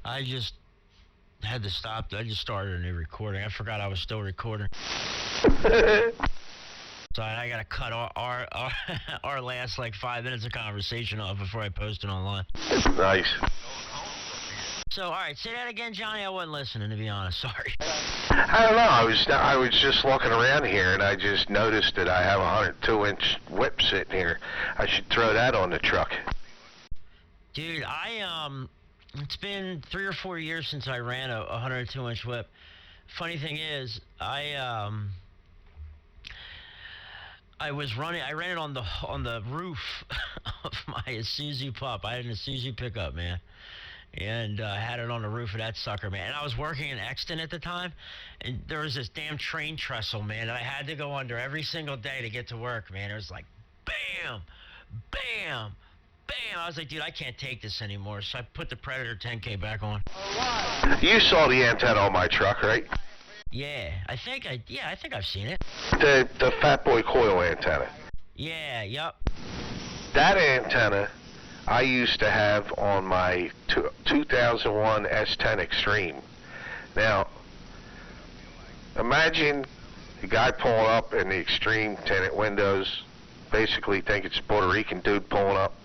I just had to stop. I just started a new recording. I forgot I was still recording. So I got to cut our last like 5 minutes of conversation off before I post it online. Nice. So, all right, say that again, Johnny. I wasn't listening, to be honest. Sorry. I don't know. I was just looking around here, and I just noticed that I have a 102-inch whip sitting here. I should throw that on the truck. Dude, it's been 3 or 4 years since I ran a 102-inch whip. Funny thing is, I ran it on the roof of my Isuzu pup. I had an Isuzu pickup, man. And I had it on the roof of that sucker, man. And I was working in Exton at the time, and there was this damn train trestle, man, that I had to go under every single day to get to work, man. It was like, bam, bam, bam. I was like, dude, I can't take this anymore. So I put the Predator 10K back on. You saw the antenna on my truck, right? Yeah, I think I've seen it. The Fat Boy coil antenna. Yeah, yup. That antenna I used to have on my 2001 S10 Extreme. Now, imagine the guy pulling up in the Extreme tinted windows, basically think it's a Puerto Rican dude pulling up.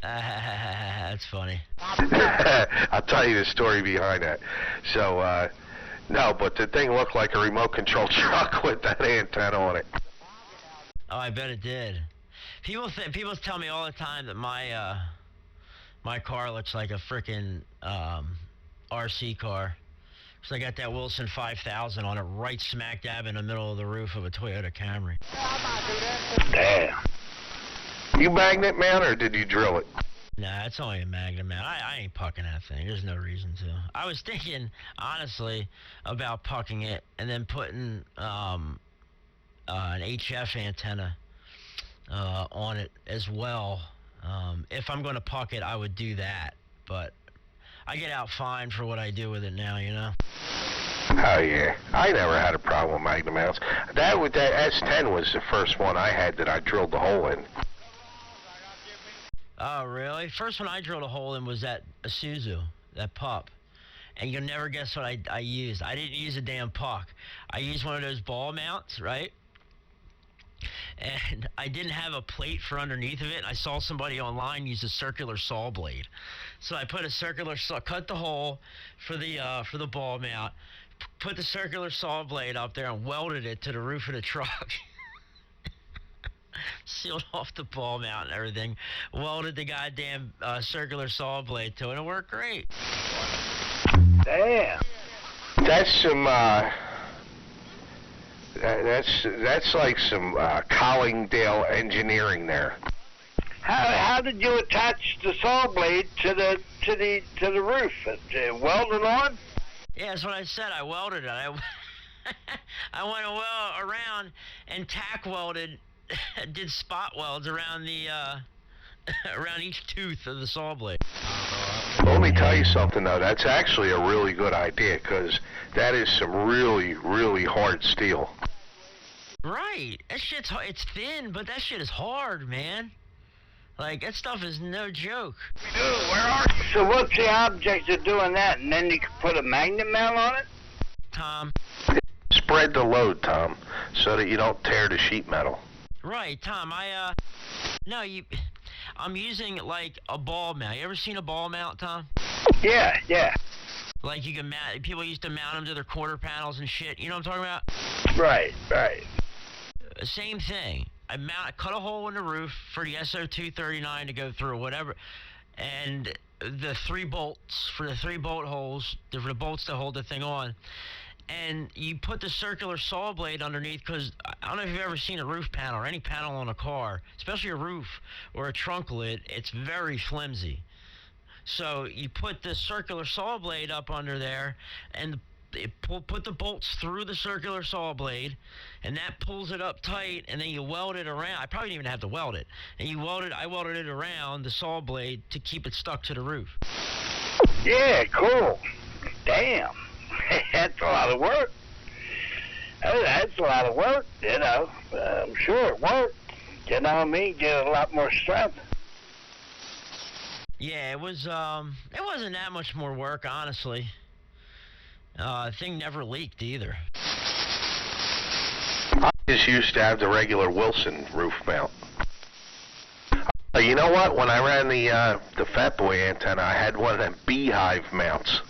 That's funny. I'll tell you the story behind that. So, no, but the thing looked like a remote control truck with that antenna on it. Oh, I bet it did. People tell me all the time that my car looks like a frickin' RC car. So I got that Wilson 5000 on it right smack dab in the middle of the roof of a Toyota Camry. Damn. You magnet mount or did you drill it? Nah, it's only a magnet mount. I ain't pucking that thing. There's no reason to. I was thinking, honestly, about pucking it and then putting an HF antenna on it as well. If I'm going to puck it, I would do that. But I get out fine for what I do with it now, you know? Oh, yeah. I never had a problem with magnet mounts. That S10 was the first one I had that I drilled the hole in. Oh, really? First one I drilled a hole in was that Isuzu, that pup. And you'll never guess what I used. I didn't use a damn puck. I used one of those ball mounts, right? And I didn't have a plate for underneath of it. And I saw somebody online use a circular saw blade. So I put a circular saw, cut the hole for the ball mount, put the circular saw blade up there and welded it to the roof of the truck. Sealed off the ball mount and everything, welded the goddamn circular saw blade to it, and it worked great. Damn. That's some, that's like some Collingdale engineering there. How did you attach the saw blade to the roof? Welded on? Yeah, that's what I said. I welded it. I went around and tack welded. Did spot welds around the around each tooth of the saw blade. Let me tell you something though. That's actually a really good idea because that is some really, really hard steel. Right. That shit's it's thin, but that shit is hard, man. Like that stuff is no joke. Dude, where are you? So what's the object of doing that? And then you can put a magnet mount on it? Tom. Spread the load, Tom, so that you don't tear the sheet metal. Right, Tom, I'm using like a ball mount. You ever seen a ball mount, Tom? Yeah, yeah. Like you can mount, people used to mount them to their quarter panels and shit. You know what I'm talking about? Right, right. Same thing. I cut a hole in the roof for the SO239 to go through, whatever. And the 3 bolts, for the 3 bolt holes, for the bolts to hold the thing on. And you put the circular saw blade underneath because I don't know if you've ever seen a roof panel or any panel on a car, especially a roof or a trunk lid, it's very flimsy. So you put the circular saw blade up under there and put the bolts through the circular saw blade and that pulls it up tight and then you weld it around. I probably didn't even have to weld it. And I welded it around the saw blade to keep it stuck to the roof. Yeah, cool. Damn. That's a lot of work. That's a lot of work, you know. I'm sure it worked. You know what I mean? Get a lot more strength. Yeah, it wasn't that much more work, honestly. Thing never leaked either. I just used to have the regular Wilson roof mount. You know what? When I ran the Fat Boy antenna, I had one of them beehive mounts.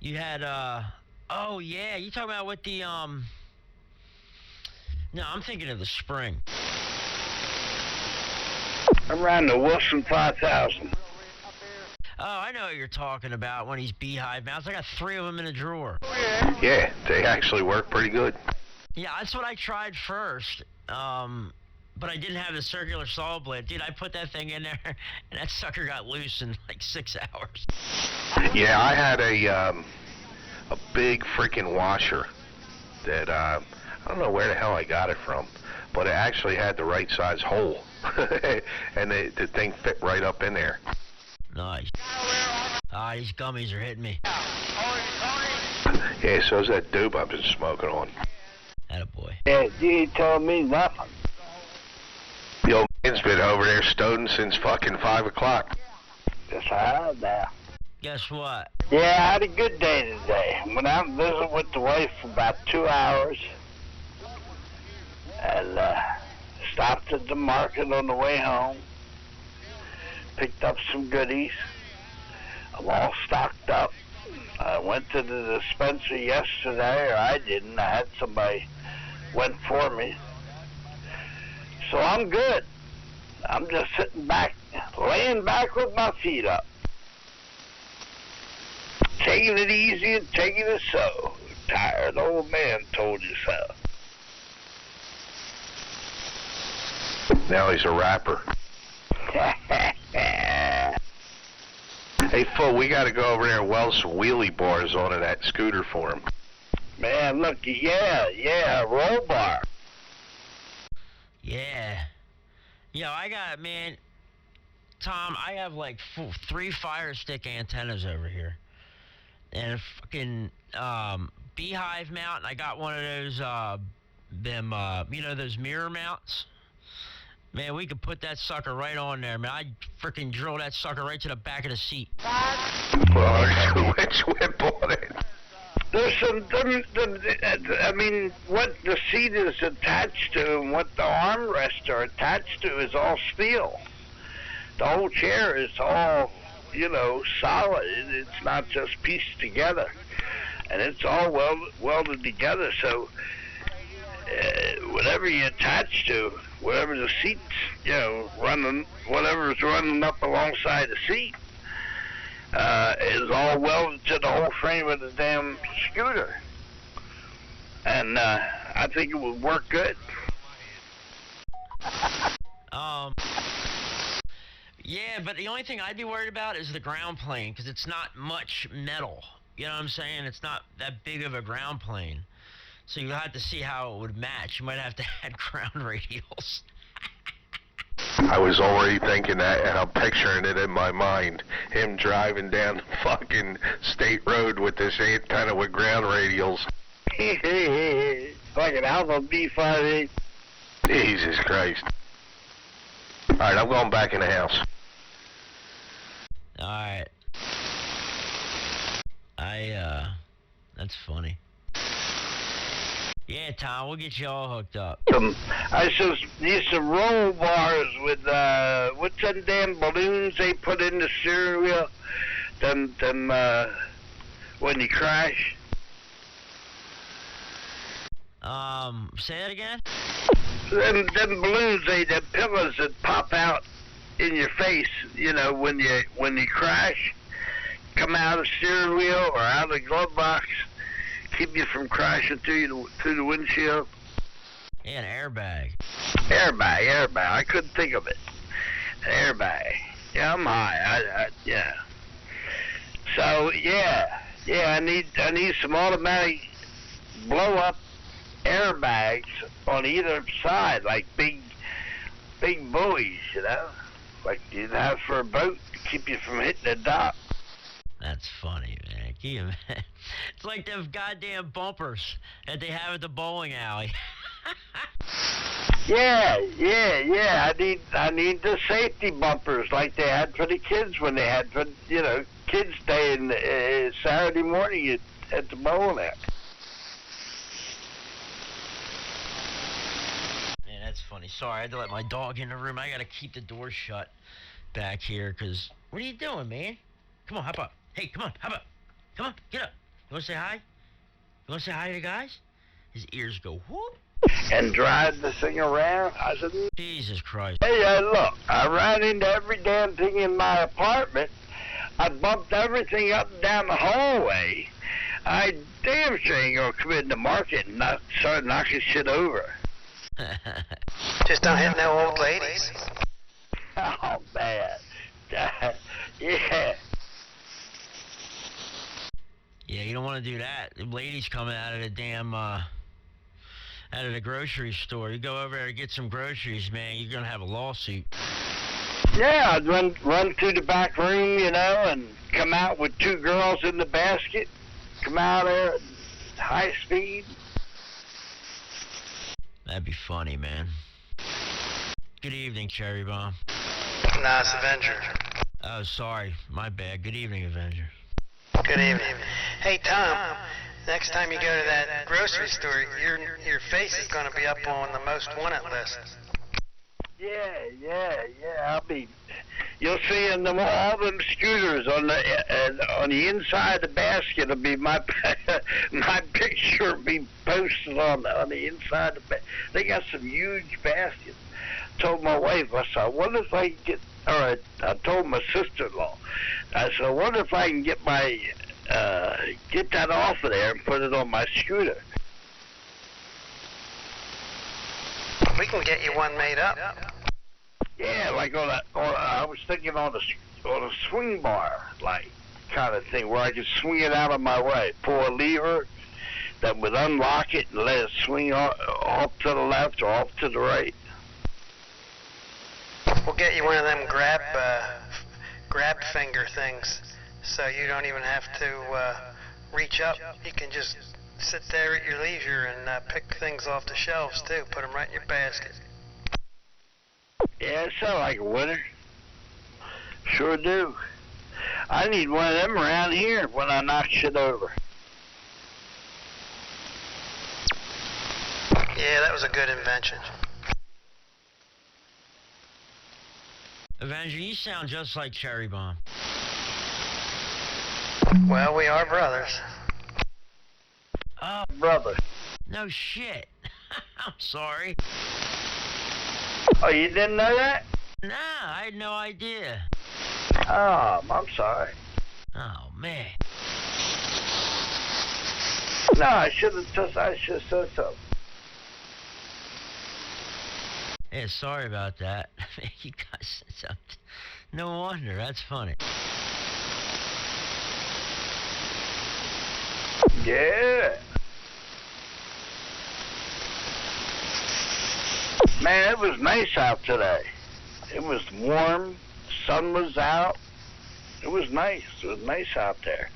You had, oh yeah, you talking about with the, no, I'm thinking of the Spring. I ran the Wilson 5000. Oh, I know what you're talking about, one of these beehive mounts. I got 3 of them in a drawer. Yeah, they actually work pretty good. Yeah, that's what I tried first. But I didn't have the circular saw blade. Dude, I put that thing in there, and that sucker got loose in like 6 hours. Yeah, I had a big freaking washer that I don't know where the hell I got it from, but it actually had the right size hole, and the thing fit right up in there. Nice. Ah, these gummies are hitting me. Yeah, so's that dope I've been smoking on. Attaboy. Yeah, you ain't telling me nothing. The old man's been over there stoning since fucking 5 o'clock. Yes, I have now. Guess what? Yeah, I had a good day today. Went out and visited with the wife for about 2 hours. And stopped at the market on the way home. Picked up some goodies. I'm all stocked up. I went to the dispensary yesterday, or I didn't. I had somebody went for me. So I'm good. I'm just sitting back, laying back with my feet up. Taking it easy and taking it so. Tired old man told you so. Now he's a rapper. Hey, Fool, we got to go over there and weld some wheelie bars onto that scooter for him. Man, look, yeah, roll bar. Yeah. Yo, I got, man, Tom, I have like 3 Fire Stick antennas over here. And a fucking beehive mount, and I got one of those, those mirror mounts. Man, we could put that sucker right on there, man. I'd freaking drill that sucker right to the back of the seat. Well, let's whip on it. There's some, I mean, what the seat is attached to and what the armrests are attached to is all steel. The whole chair is all, solid. It's not just pieced together. And it's all welded together, so whatever you attach to, whatever the seat's, whatever's running up alongside the seat, is all welded to the whole frame of the damn scooter. And I think it would work good. Yeah, but the only thing I'd be worried about is the ground plane, because it's not much metal. You know what I'm saying? It's not that big of a ground plane. So you'll have to see how it would match. You might have to add ground radials. I was already thinking that, and I'm picturing it in my mind. Him driving down the fucking state road with this antenna with ground radials. Like an Alpha B58. Jesus Christ. Alright, I'm going back in the house. Alright. That's funny. Yeah, Tom, we'll get you all hooked up. I just need some roll bars with, what's them damn balloons they put in the steering wheel? Them, when you crash? Say that again? Them balloons, them pillars that pop out in your face, when you crash, come out of the steering wheel or out of the glove box, keep you from crashing through the windshield. Yeah, an airbag. Airbag. I couldn't think of it. An airbag. Yeah, I'm high. Yeah. So I need some automatic blow up airbags on either side, like big buoys, like you'd have for a boat to keep you from hitting the dock. That's funny, man. Can you imagine? It's like them goddamn bumpers that they have at the bowling alley. Yeah. I need the safety bumpers like they had for the kids when they had for kids day in Saturday morning at the bowling alley. Man, that's funny. Sorry, I had to let my dog in the room. I gotta keep the door shut back here, cause what are you doing, man? Come on, hop up. Hey, come on, hop up. Come on, get up. You wanna say hi? You wanna say hi to the guys? His ears go whoop. And drive the thing around. I said, Jesus Christ. hey, look, I ran into every damn thing in my apartment. I bumped everything up and down the hallway. I damn sure ain't gonna come in the market and start knocking shit over. Just don't hit no old ladies. Oh, man. Yeah. Yeah, you don't want to do that. The ladies coming out of the damn, out of the grocery store. You go over there to get some groceries, man, you're going to have a lawsuit. Yeah, I'd run through the back room, and come out with two girls in the basket. Come out there at high speed. That'd be funny, man. Good evening, Cherry Bomb. Nice Avenger. Oh, sorry. My bad. Good evening, Avenger. Good evening. Hey, Tom, next time you go to that grocery store, your face is going to be up on the most wanted list. Yeah. You'll see in all them scooters on the inside of the basket will be my picture will be posted on the inside of the basket. They got some huge baskets. Told my wife, I said, I wonder if I can get. All right, I told my sister-in-law. I said, I wonder if I can get get that off of there and put it on my scooter. We can get you one made up. Yeah, like I was thinking on a swing bar, like kind of thing, where I could swing it out of my way, pull a lever that would unlock it and let it swing off to the left or off to the right. We'll get you one of them grab finger things, so you don't even have to reach up. You can just sit there at your leisure and pick things off the shelves too. Put them right in your basket. Yeah, it sounds like a winner. Sure do. I need one of them around here when I knock shit over. Yeah, that was a good invention. Avenger, you sound just like Cherry Bomb. Well, we are brothers. Oh, Brother. no shit. I'm sorry. Oh, you didn't know that? Nah, I had no idea. Oh, I'm sorry. Oh, man. No, I should have said something. Yeah, sorry about that. You guys said something. No wonder. That's funny. Yeah. Man, it was nice out today. It was warm. Sun was out. It was nice. It was nice out there.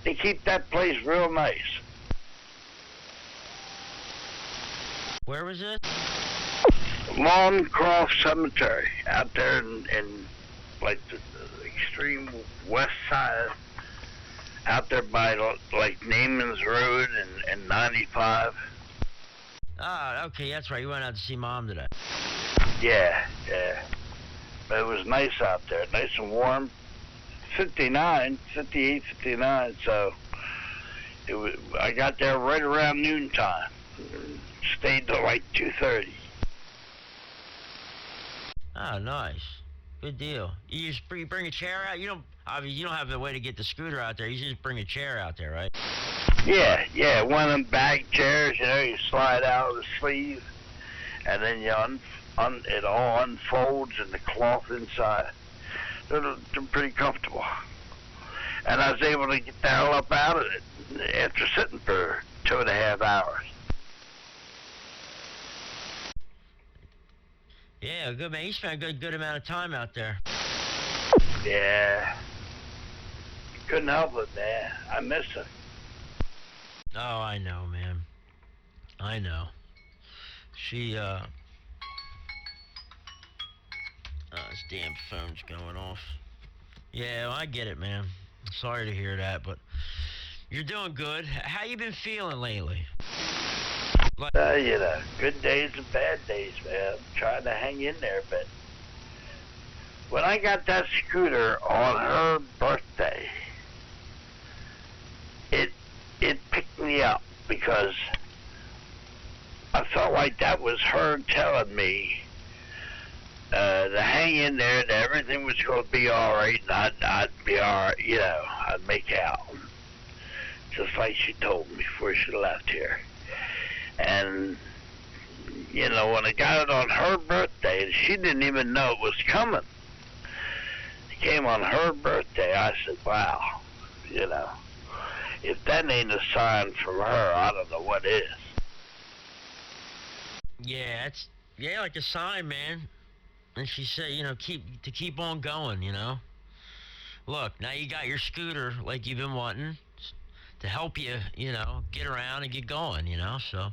They keep that place real nice. Where was it? Longcroft Cemetery out there in like the extreme west side, out there by like Naaman's Road and 95. Oh, okay, that's right. You went out to see Mom today. Yeah. But it was nice out there, nice and warm. 58, 59. So I got there right around noontime. Stayed till like 2:30. Oh, nice. Good deal. You just bring a chair out? Obviously, you don't have the way to get the scooter out there. You just bring a chair out there, right? Yeah. One of them bag chairs, you slide out of the sleeve, and then it all unfolds and the cloth inside. They're pretty comfortable. And I was able to get the hell up out of it after sitting for 2.5 hours. Yeah, good man. You spent a good amount of time out there. Yeah. Couldn't help it, man. I miss her. Oh, I know, man. I know. She, this damn phone's going off. Yeah, well, I get it, man. Sorry to hear that, but you're doing good. How you been feeling lately? You know, good days and bad days, man. I'm trying to hang in there, but when I got that scooter on her birthday, it picked me up because I felt like that was her telling me to hang in there, that everything was going to be all right, and I'd be all right, you know, I'd make out. Just like she told me before she left here. And, you know, when I got it on her birthday, and she didn't even know it was coming. It came on her birthday. I said, wow, you know, if that ain't a sign from her, I don't know what is. Yeah, it's like a sign, man. And she said, you know, keep on going, you know. Look, now you got your scooter like you've been wanting to help you, you know, get around and get going, you know. So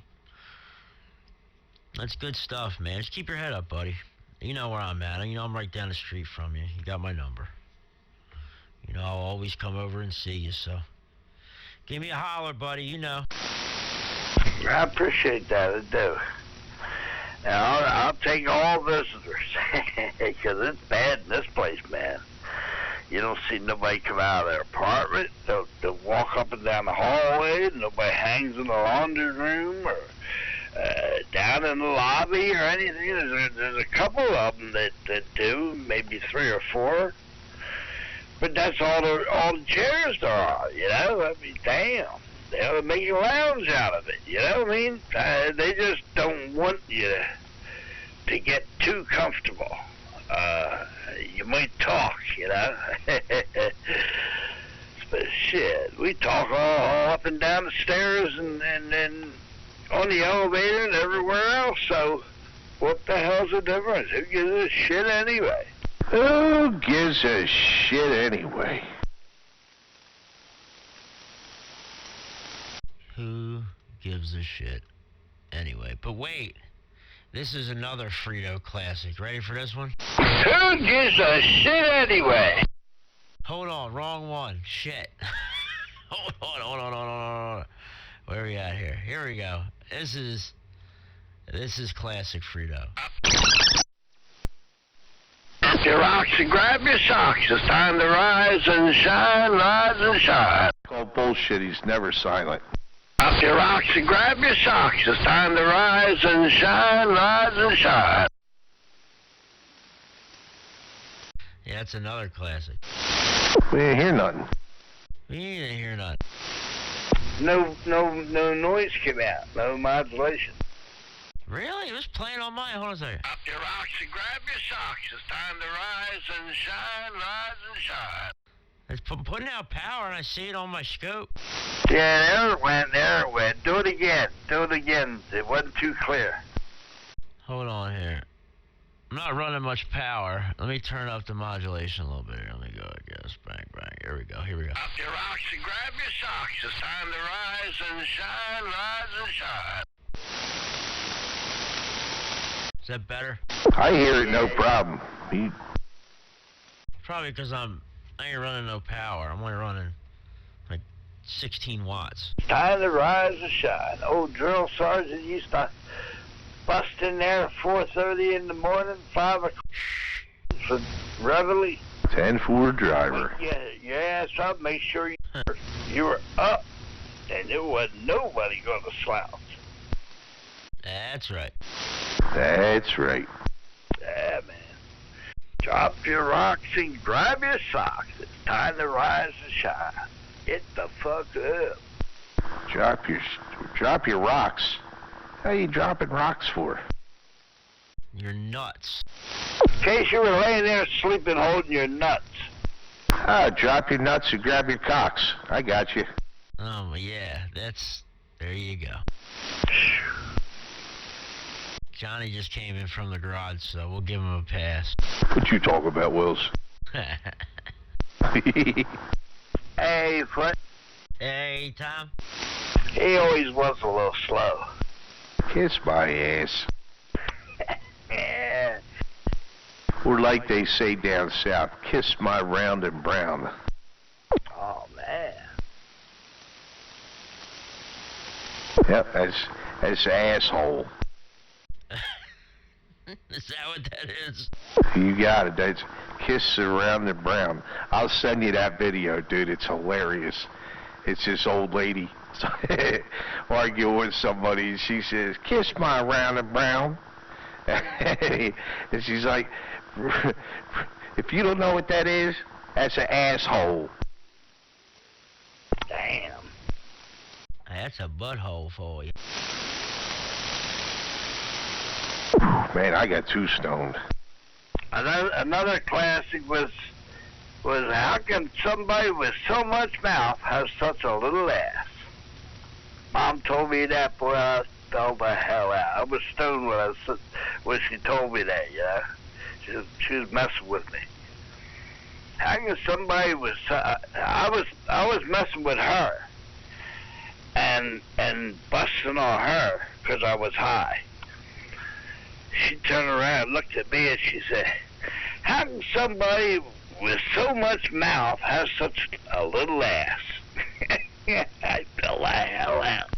that's good stuff, man. Just keep your head up, buddy. You know where I'm at. You know I'm right down the street from you. You got my number. You know I'll always come over and see you, so give me a holler, buddy, you know. I appreciate that, I do. Now, I'll take all visitors, because it's bad in this place, man. You don't see nobody come out of their apartment. They'll walk up and down the hallway. Nobody hangs in the laundry room or down in the lobby or anything. There's a couple of them that do, maybe 3 or 4. But that's all the chairs there are, you know? I mean, damn. They ought to make a lounge out of it, you know what I mean? They just don't want you to get too comfortable. You might talk, you know? But shit, we talk all up and down the stairs and on the elevator and everywhere else, so what the hell's the difference? Who gives a shit anyway? Who gives a shit anyway? Who gives a shit anyway? But wait, this is another Frito classic. Ready for this one? Who gives a shit anyway? Hold on, wrong one. Shit. Hold on. Where are we at here? Here we go. This is classic Frito. Up your rocks and grab your socks. It's time to rise and shine, rise and shine. Oh, bullshit, he's never silent. Up your rocks and grab your socks. It's time to rise and shine, rise and shine. Yeah, that's another classic. We didn't hear nothing. We didn't hear nothing. No noise came out. No modulation. Really? It was playing on mine. Hold on a second. Up your rocks and grab your socks. It's time to rise and shine, rise and shine. It's putting out power, and I see it on my scope. Yeah, there it went. Do it again. It wasn't too clear. Hold on here. I'm not running much power. Let me turn up the modulation a little bit here. Let me go, I guess. Bang. Here we go. Up your rocks and grab your socks. It's time to rise and shine, rise and shine. Is that better? I hear it, no problem. Probably because I ain't running no power. I'm only running like 16 watts. Time to rise and shine. Old drill sergeant used to bust in there at 4:30 in the morning, 5 o'clock for reveille. 10-4 driver. Yeah, your ass up, make sure you were up, and there wasn't nobody going to slouch. That's right. That's right. Yeah, man. Drop your rocks and grab your socks. It's time to rise and shine. Get the fuck up. Drop your rocks. How you dropping rocks for? You're nuts. In case you were laying there sleeping, holding your nuts. Drop your nuts and grab your cocks. I got you. Oh, yeah, there you go. Johnny just came in from the garage, so we'll give him a pass. What you talk about, Wills? Hey, Hey, Foot. Hey, Tom. He always was a little slow. Kiss my ass. Yeah. Or like they say down south, kiss my round and brown. Oh, man. Yep, that's asshole. Is that what that is? You got it. That's kiss around and brown. I'll send you that video, dude. It's hilarious. It's this old lady arguing with somebody, and she says, "Kiss my round and brown," and she's like, "If you don't know what that is, that's an asshole." Damn. That's a butthole for you. Man, I got too stoned. Another classic was how can somebody with so much mouth have such a little ass? Mom told me that, boy, I fell the hell out. I was stoned when she told me that, you know. She was messing with me. How can somebody with I was messing with her and busting on her because I was high. She turned around and looked at me and she said, "How can somebody with so much mouth have such a little ass?" I fell the hell out.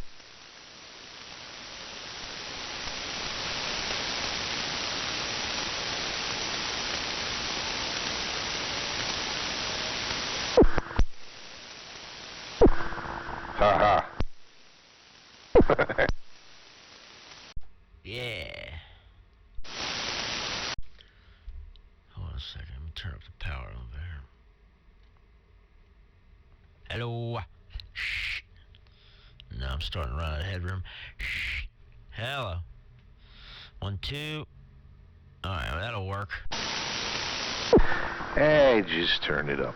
Ha ha. Yeah. Hold on a second. Let me turn up the power over here. Hello. Shh. No, I'm starting to run out of headroom. Shh. Hello. 1, 2. All right, well, that'll work. Hey, just turn it up.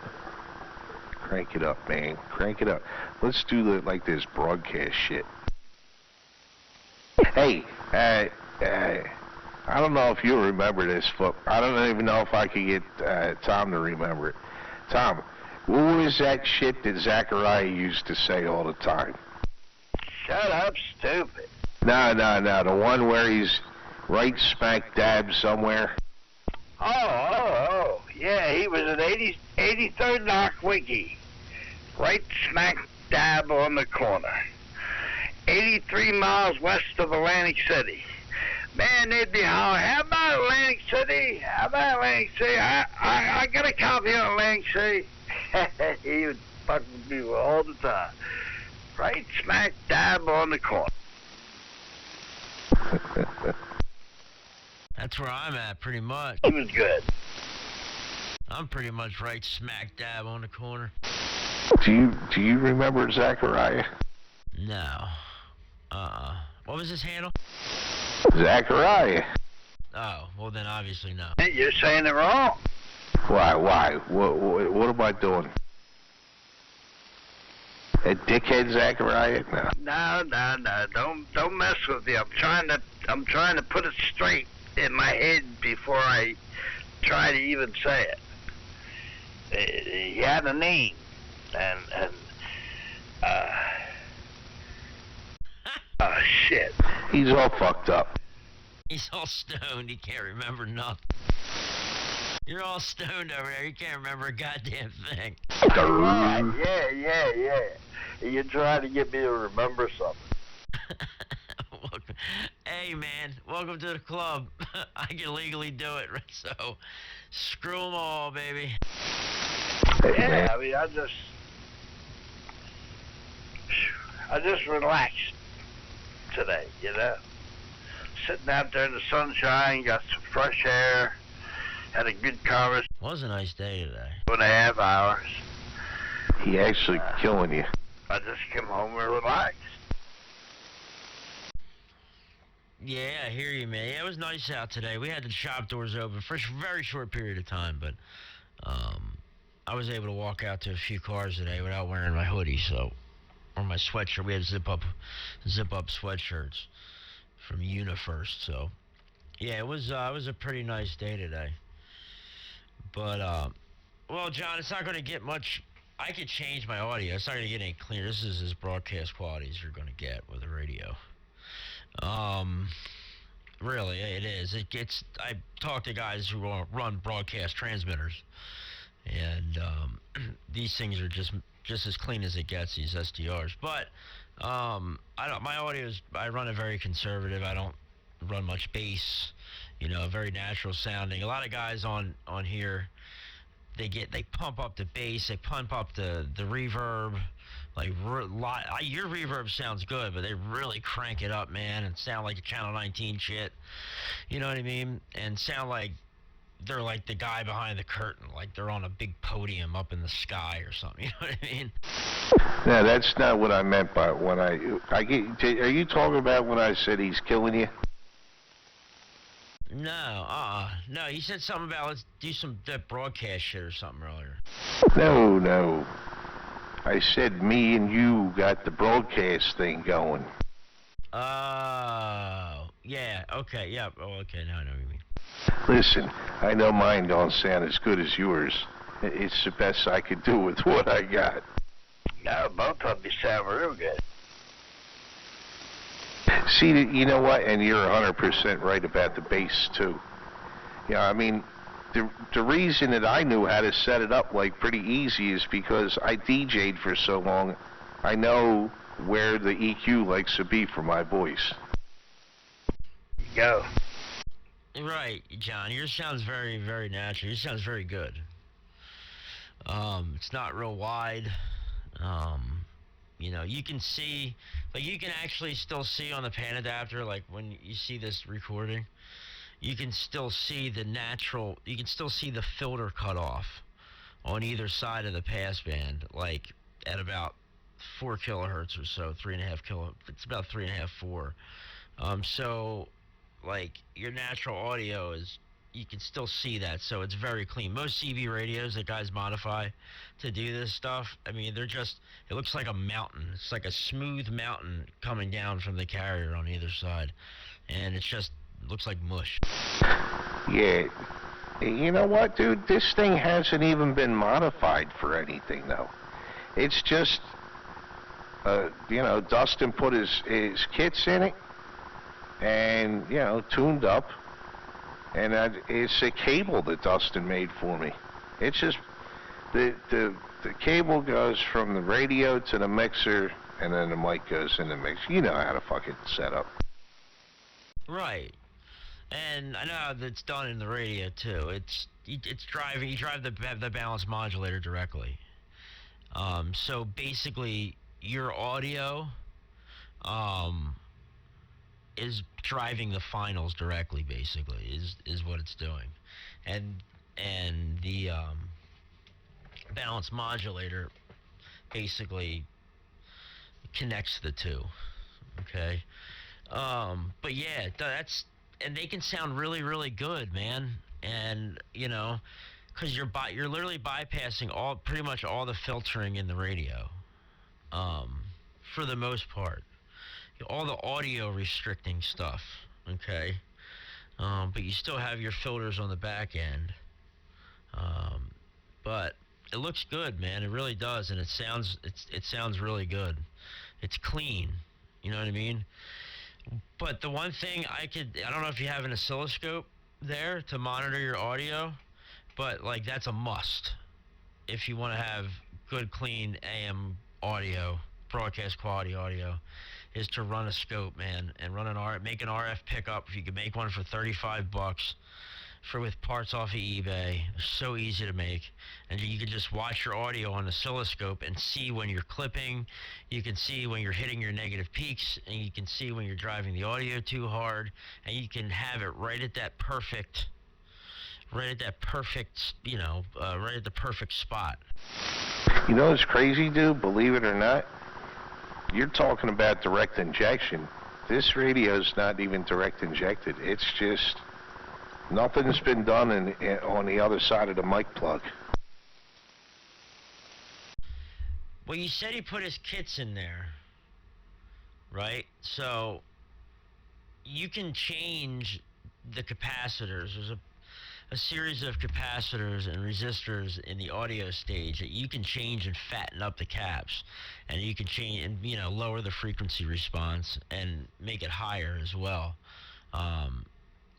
Crank it up, man. Crank it up. Let's do like this broadcast shit. Hey, I don't know if you remember this, but I don't even know if I could get Tom to remember it. Tom, what was that shit that Zachariah used to say all the time? Shut up, stupid. No, the one where he's right smack dab somewhere. Oh, yeah, he was at 83rd Knock Wiki, right smack dab on the corner, 83 miles west of Atlantic City. Man, they'd be hollering, "How about Atlantic City? How about Atlantic City? I got a copy of Atlantic City." He would fuck with me all the time, right smack dab on the corner. That's where I'm at, pretty much. He was good. I'm pretty much right smack dab on the corner. Do you remember Zachariah? No. What was his handle? Zachariah. Oh, well then obviously no. Hey, you're saying it wrong. Why? What am I doing? A dickhead Zachariah? No. No. Don't mess with me. I'm trying to put it straight in my head before I try to even say it. He had a name, and oh shit. He's all fucked up. He's all stoned. He can't remember nothing. You're all stoned over there. You can't remember a goddamn thing. Yeah. You're trying to get me to remember something. Hey, man. Welcome to the club. I can legally do it, right? So, screw them all, baby. Yeah, I mean, I just relaxed today, you know. Sitting out there in the sunshine, got some fresh air, had a good conversation. It was a nice day today. 2.5 hours. He actually killing you. I just came home and relaxed. Yeah, I hear you, man. Yeah, it was nice out today. We had the shop doors open for a very short period of time, but I was able to walk out to a few cars today without wearing my hoodie, or my sweatshirt. We had zip up sweatshirts from UniFirst, so yeah, it was a pretty nice day today. But well, John, it's not going to get much I could change my audio. It's not going to get any cleaner. This is as broadcast quality as you're going to get with a radio. Um, really, it is. It gets. I talk to guys who run broadcast transmitters, and these things are just as clean as it gets. These SDRs, but I don't. My audio is. I run it very conservative. I don't run much bass. Very natural sounding. A lot of guys on here, they pump up the bass, they pump up the reverb, like your reverb sounds good, but they really crank it up, man, and sound like a Channel 19 shit. You know what I mean? And sound like they're like the guy behind the curtain, like they're on a big podium up in the sky or something. You know what I mean? No, that's not what I meant by when I get. Are you talking about when I said he's killing you? No, he said something about let's do some that broadcast shit or something earlier. No. I said me and you got the broadcast thing going. Oh, yeah, okay, yeah, okay, now I know what you mean. Listen, I know mine don't sound as good as yours. It's the best I could do with what I got. No, both of you sound real good. See, you know what? And you're 100% right about the bass, too. Yeah, I mean, the reason that I knew how to set it up, like, pretty easy is because I DJ'd for so long, I know where the EQ likes to be for my voice. Go. Right, John, yours sounds very, very natural. Yours sounds very good. It's not real wide. You can see, like, you can actually still see on the pan adapter, like, when you see this recording, you can still see you can still see the filter cut off on either side of the passband, like, at about 4 kilohertz or so, 3.5 it's about 3.5, 4. So, like, your natural audio you can still see that, so it's very clean. Most CB radios that guys modify to do this stuff, I mean, it looks like a mountain. It's like a smooth mountain coming down from the carrier on either side, and it looks like mush. Yeah. You know what, dude? This thing hasn't even been modified for anything, though. It's just, Dustin put his kits in it, and, tuned up. And it's a cable that Dustin made for me. It's just the cable goes from the radio to the mixer, and then the mic goes in the mixer. You know how to fucking set up. Right. And I know how that's done in the radio too. You drive the balance modulator directly. So basically your audio is driving the finals directly, basically, is what it's doing. And the balance modulator basically connects the two. Okay? But yeah, and they can sound really, really good, man. And, because you're literally bypassing pretty much all the filtering in the radio, for the most part. All the audio restricting stuff, okay? But you still have your filters on the back end. But it looks good, man. It really does, and it sounds really good. It's clean, you know what I mean? But the one thing I don't know if you have an oscilloscope there to monitor your audio, but like that's a must if you want to have good, clean AM audio, broadcast quality audio. Is to run a scope, man, and make an RF pickup. If you can make one for $35 with parts off of eBay, so easy to make, and you can just watch your audio on the oscilloscope and see when you're clipping. You can see when you're hitting your negative peaks, and you can see when you're driving the audio too hard, and you can have it right at the perfect spot. You know what's crazy, dude? Believe it or not, you're talking about direct injection. This radio's not even direct injected. It's just nothing's been done on the other side of the mic plug. Well, you said he put his kits in there, right? So you can change the capacitors. a series of capacitors and resistors in the audio stage that you can change and fatten up the caps, and you can change and lower the frequency response and make it higher as well.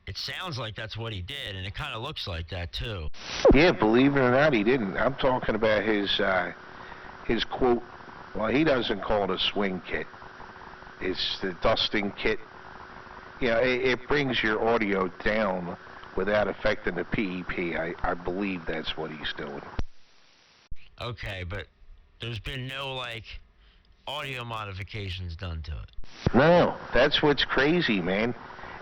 It sounds like that's what he did, and it kind of looks like that too. Yeah, believe it or not, he didn't. I'm talking about his quote. Well, he doesn't call it a swing kit. It's the dusting kit. It brings your audio down without affecting the PEP. I believe that's what he's doing. Okay, but there's been no audio modifications done to it. No, that's what's crazy, man.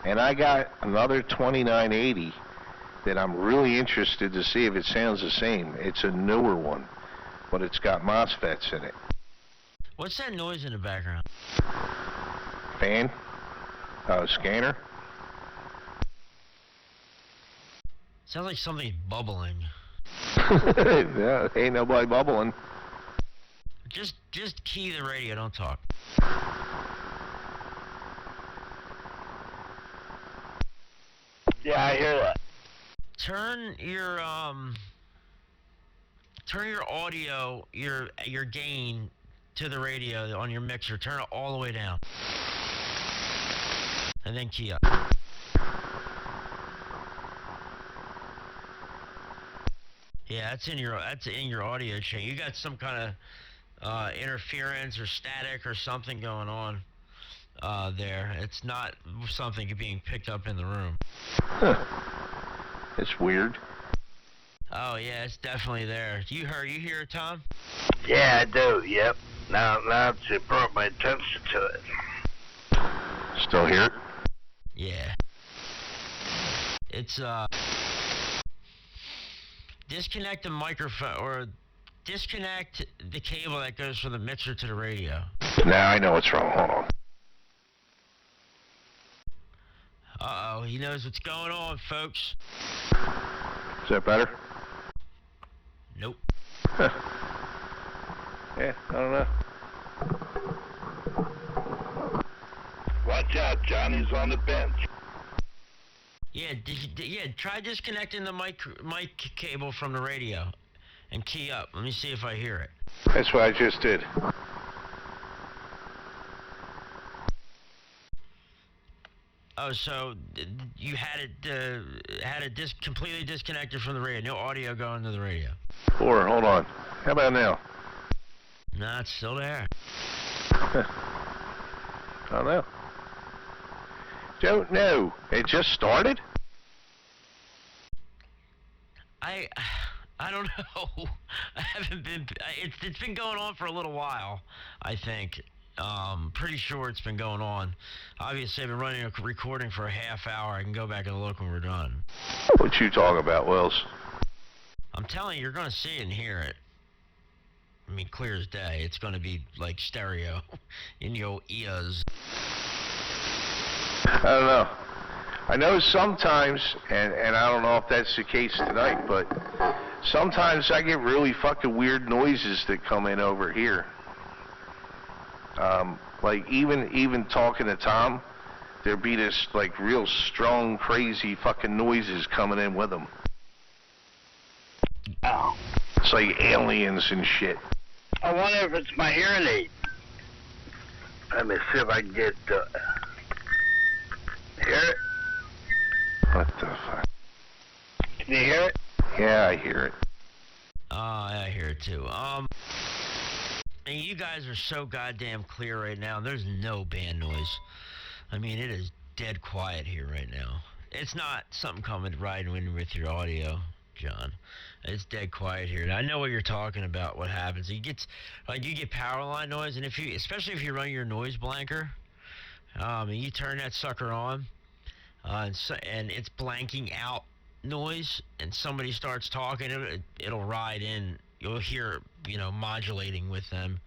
And I got another 2980 that I'm really interested to see if it sounds the same. It's a newer one, but it's got MOSFETs in it. What's that noise in the background? Fan? Scanner? Sounds like something bubbling. No, ain't nobody bubbling. Just key the radio, don't talk. Yeah, I hear that. Turn your audio, your gain to the radio on your mixer. Turn it all the way down. And then key up. Yeah, that's in your audio chain. You got some kind of interference or static or something going on there. It's not something being picked up in the room. Huh. It's weird. Oh yeah, it's definitely there. You hear it, Tom? Yeah, I do. Yep. Now it brought my attention to it. Still hear it? Yeah. It's disconnect the microphone or disconnect the cable that goes from the mixer to the radio. Now I know what's wrong. Hold on. Uh-oh, he knows what's going on, folks. Is that better? Nope. Yeah, I don't know. Watch out, Johnny's on the bench. Yeah, try disconnecting the mic cable from the radio and key up. Let me see if I hear it. That's what I just did. Oh, so you had it completely disconnected from the radio. No audio going to the radio. Or, hold on. How about now? No, it's still there. I don't know. Don't know. It just started? I don't know. I haven't been. It's been going on for a little while, I think. Pretty sure it's been going on. Obviously, I've been running a recording for a half hour. I can go back and look when we're done. What you talking about, Wells? I'm telling you, you're going to see it and hear it. I mean, clear as day. It's going to be like stereo in your ears. I don't know. I know sometimes, and I don't know if that's the case tonight, but sometimes I get really fucking weird noises that come in over here. Like even talking to Tom, there'd be this like real strong, crazy fucking noises coming in with them. Oh. It's like aliens and shit. I wonder if it's my hearing aid. Let me see if I can get hear it. What the fuck? Can you hear it? Yeah, I hear it. I hear it too. And you guys are so goddamn clear right now. There's no band noise. I mean, it is dead quiet here right now. It's not something coming riding in with your audio, John. It's dead quiet here. And I know what you're talking about. What happens? You get power line noise, and especially if you run your noise blanker, and you turn that sucker on, and it's blanking out noise, and somebody starts talking, it'll ride in. You'll hear, modulating with them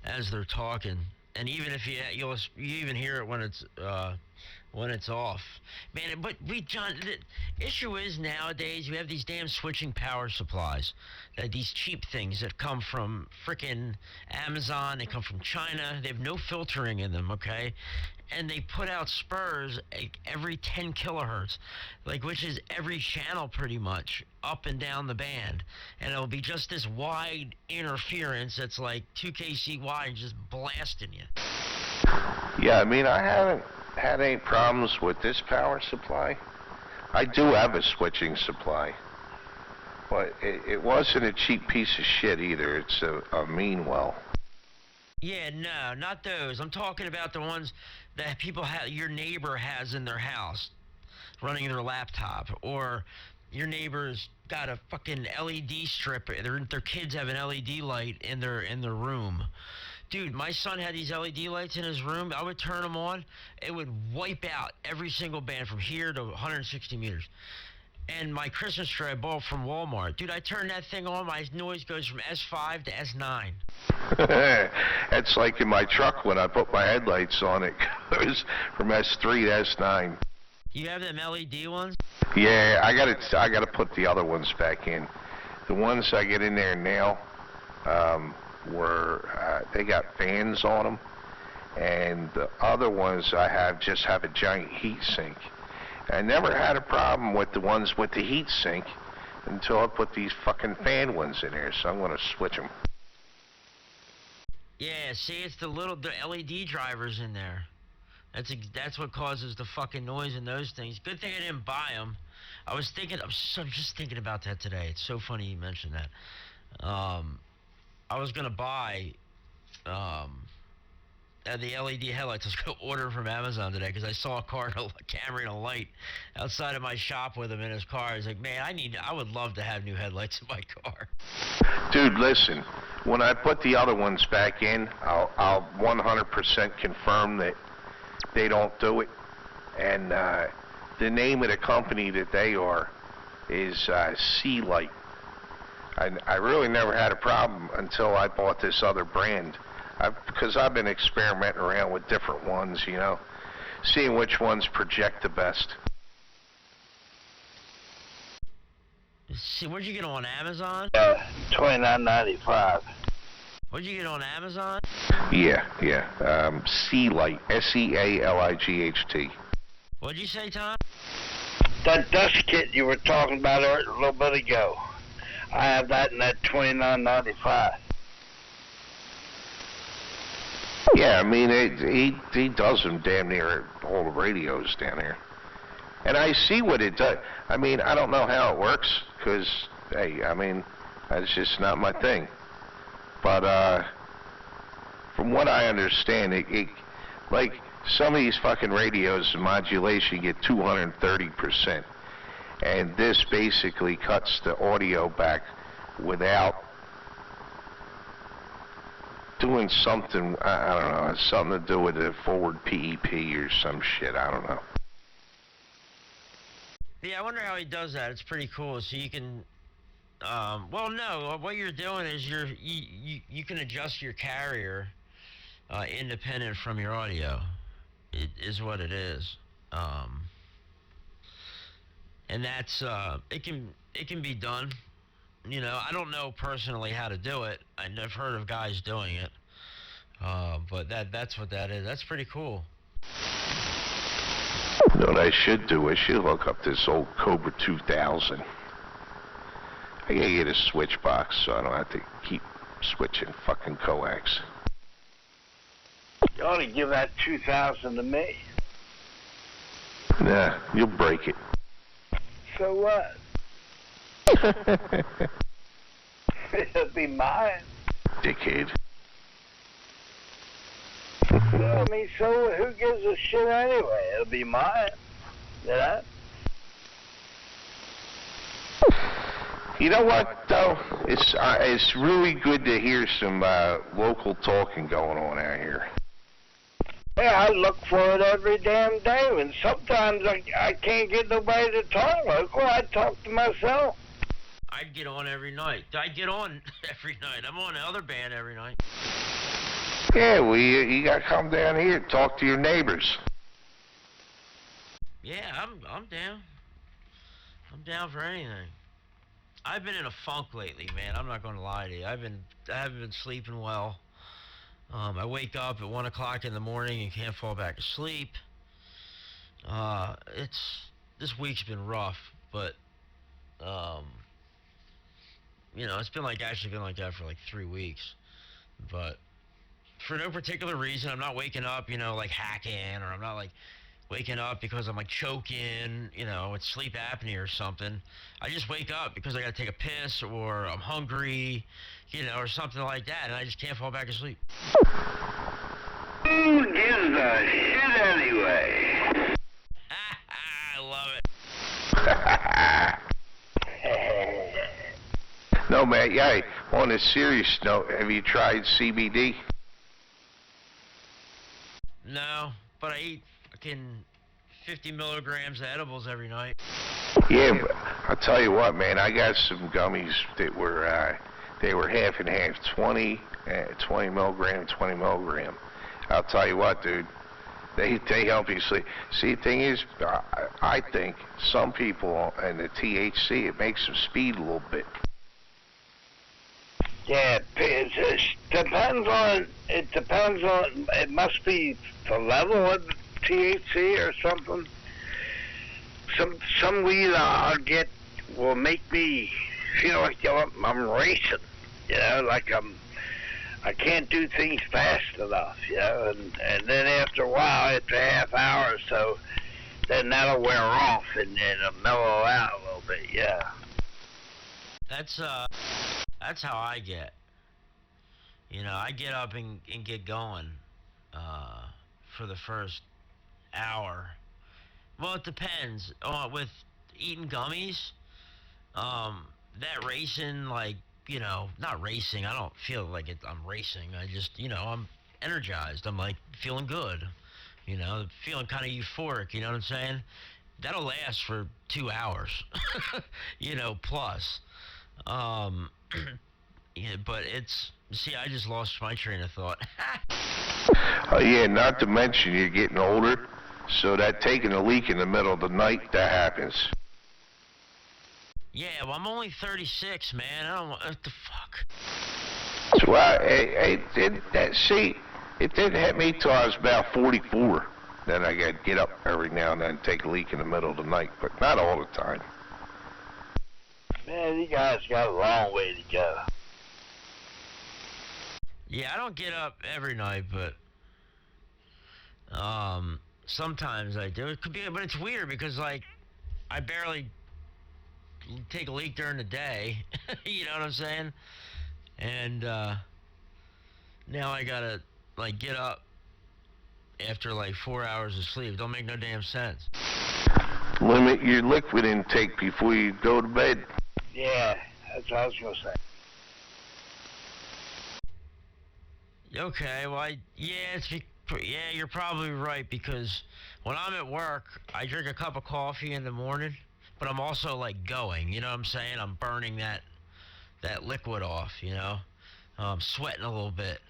as they're talking. And even if you even hear it when it's when it's off. Man, but John, the issue is nowadays you have these damn switching power supplies. These cheap things that come from frickin' Amazon, they come from China, they have no filtering in them, okay? And they put out spurs every 10 kilohertz, which is every channel pretty much, up and down the band. And it'll be just this wide interference that's like 2 kc wide and just blasting you. Yeah, I mean, I haven't had any problems with this power supply. I do have a switching supply, but it wasn't a cheap piece of shit either. It's a mean well. Yeah, no, not those. I'm talking about the ones that your neighbor has in their house, running their laptop, or your neighbor's got a fucking LED strip. Their kids have an LED light in their room. Dude, my son had these LED lights in his room. I would turn them on. It would wipe out every single band from here to 160 meters. And my Christmas tree I bought from Walmart. Dude, I turn that thing on, my noise goes from S5 to S9. That's like in my truck when I put my headlights on, it goes from S3 to S9. You have them LED ones? Yeah, I gotta put the other ones back in. The ones I get in there now, they got fans on them, and the other ones I have just have a giant heat sink. I never had a problem with the ones with the heat sink until I put these fucking fan ones in there, so I'm gonna switch them. Yeah, see, it's the LED drivers in there. That's what causes the fucking noise in those things. Good thing I didn't buy them. I'm just thinking about that today. It's so funny you mentioned that. I was gonna buy the LED headlights. I was gonna order from Amazon today because I saw a car, a camera, and a light outside of my shop with him in his car. I was like, man, I would love to have new headlights in my car. Dude, listen. When I put the other ones back in, I'll 100% confirm that they don't do it. And the name of the company that they are is Sea Light. I really never had a problem until I bought this other brand. Because I've been experimenting around with different ones, seeing which ones project the best. See, where'd you get on Amazon? $29.95. What'd you get on Amazon? Yeah. Sea Light, SEALIGHT. What'd you say, Tom? That dust kit you were talking about a little bit ago. I have that in that $29.95. Yeah, I mean, he does them damn near all the radios down here. And I see what it does. I mean, I don't know how it works, because, hey, I mean, that's just not my thing. But, from what I understand, it like, some of these fucking radios, the modulation, get 230%. And this basically cuts the audio back without doing something, I don't know, it's something to do with the forward PEP or some shit, I don't know. Yeah, I wonder how he does that. It's pretty cool. So you can, well, no, what you're doing is you can adjust your carrier independent from your audio. It is what it is. And that's, it can be done. I don't know personally how to do it. I've heard of guys doing it. But that's what that is. That's pretty cool. You know what I should do? I should hook up this old Cobra 2000. I gotta get a switch box so I don't have to keep switching fucking coax. You ought to give that 2000 to me. Nah, you'll break it. So what? It'll be mine. Dickhead. I mean, so who gives a shit anyway? It'll be mine. You know what, though? It's really good to hear some local talking going on out here. Yeah, I look for it every damn day, and sometimes I can't get nobody to talk local. I talk to myself. I'd get on every night. I'm on the other band every night. Yeah, well, you gotta come down here and talk to your neighbors. Yeah, I'm down. I'm down for anything. I've been in a funk lately, man. I'm not gonna lie to you. I haven't been sleeping well. I wake up at 1 o'clock in the morning and can't fall back asleep. It's this week's been rough, but um, it's been actually been like that for like 3 weeks. But for no particular reason, I'm not waking up, like hacking, or I'm not like waking up because I'm like choking, it's sleep apnea or something. I just wake up because I gotta take a piss or I'm hungry, or something like that, and I just can't fall back asleep. Who gives a shit anyway? I love it. No, man. Yeah. On a serious note, have you tried CBD? No, but I eat fucking 50 milligrams of edibles every night. Yeah, but I'll tell you what, man. I got some gummies that were they were half and half, 20 milligram, 20 milligram. I'll tell you what, dude. They help you sleep. See, the thing is, I think some people and the THC, it makes them speed a little bit. Yeah, it depends on, it must be the level of THC or something. Some weed I'll get will make me feel like I'm racing, like I can't do things fast enough, and then after a while, after a half hour or so, then that'll wear off and it'll mellow out a little bit, yeah. That's how I get. I get up and get going for the first hour. Well, it depends. With eating gummies, that racing, not racing. I don't feel like I'm racing. I just, I'm energized. I'm feeling good. Feeling kind of euphoric. You know what I'm saying? That'll last for 2 hours. Plus. Yeah, but I just lost my train of thought. Oh yeah, not to mention you're getting older, so that taking a leak in the middle of the night, that happens. Yeah, well, I'm only 36, man. I don't what the fuck. So it didn't hit me till I was about 44. Then I got to get up every now and then and take a leak in the middle of the night, but not all the time. Man, you guys got a long way to go. Yeah, I don't get up every night, but sometimes I do. It could be, but it's weird because I barely take a leak during the day. You know what I'm saying? And now I gotta get up after 4 hours of sleep. Don't make no damn sense. Limit your liquid intake before you go to bed. Yeah, that's what I was gonna say. Okay, well, you're probably right, because when I'm at work, I drink a cup of coffee in the morning, but I'm also going, you know what I'm saying? I'm burning that liquid off, I'm sweating a little bit.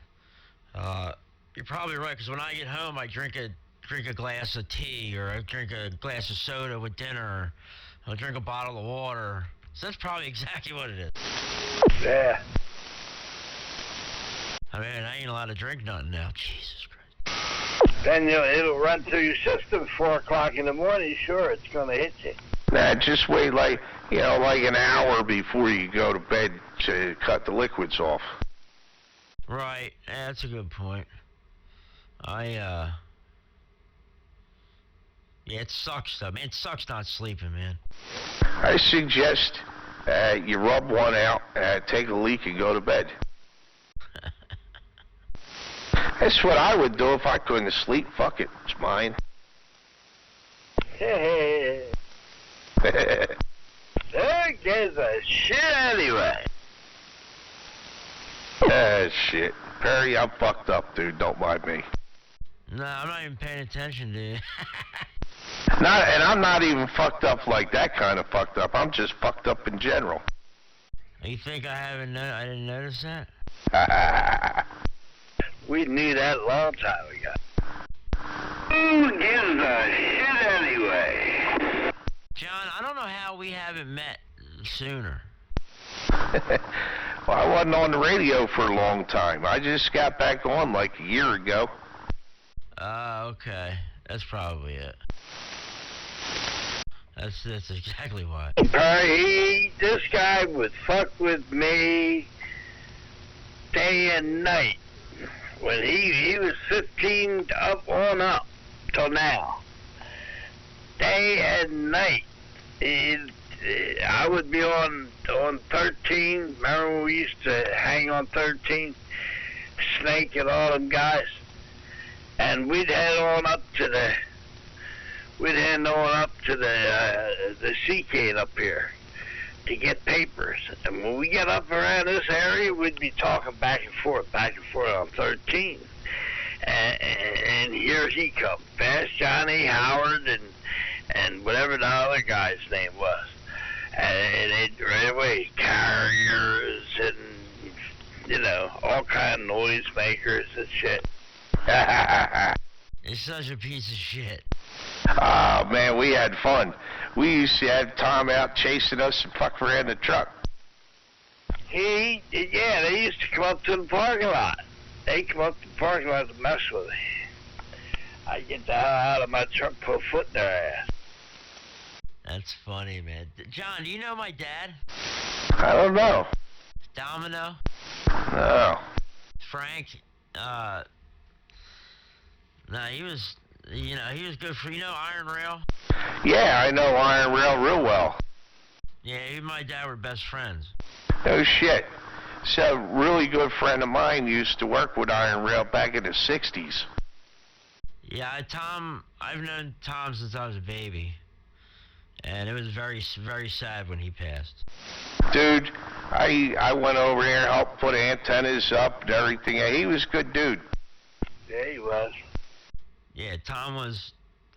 You're probably right, because when I get home, I drink a glass of tea, or I drink a glass of soda with dinner, or I drink a bottle of water. So that's probably exactly what it is. Yeah. I mean, I ain't allowed to drink nothing now. Jesus Christ. Then it'll run through your system 4 o'clock in the morning. Sure, it's gonna hit you. Nah, just wait like an hour before you go to bed to cut the liquids off. Right. Yeah, that's a good point. Yeah, it sucks though, man. It sucks not sleeping, man. I suggest you rub one out, take a leak, and go to bed. That's what I would do if I couldn't sleep. Fuck it, it's mine. Hey. Who gives a shit anyway? Shit. Perry, I'm fucked up, dude. Don't mind me. No, I'm not even paying attention, dude. And I'm not even fucked up like that kind of fucked up. I'm just fucked up in general. You think I didn't notice that? We knew that a long time ago. Who gives a shit anyway? don't know how we haven't met sooner. Well, I wasn't on the radio for a long time. I just got back on like a year ago. Okay. That's probably it. That's exactly why. This guy would fuck with me day and night. When he was 15 up on up till now. Day and night. I would be on 13. Remember when we used to hang on 13? Snake and all them guys. And we'd head on up to the Seacade up here to get papers. And when we get up around this area, we'd be talking back and forth on 13. And here he come, Fast Johnny, Howard, and whatever the other guy's name was. And they'd right away, carriers and, all kind of noisemakers and shit. It's such a piece of shit. Oh, man, we had fun. We used to have Tom out chasing us and fuck around the truck. They used to come up to the parking lot. They come up to the parking lot to mess with me. I'd get the hell out of my truck, put a foot in their ass. That's funny, man. John, do you know my dad? I don't know. Domino? No. Frank? No, he was good for, Iron Rail? Yeah, I know Iron Rail real well. Yeah, he and my dad were best friends. No shit. So, a really good friend of mine used to work with Iron Rail back in the 60s. Yeah, I've known Tom since I was a baby. And it was very, very sad when he passed. Dude, I went over there and helped put antennas up and everything. He was a good dude. Yeah, he was. Yeah,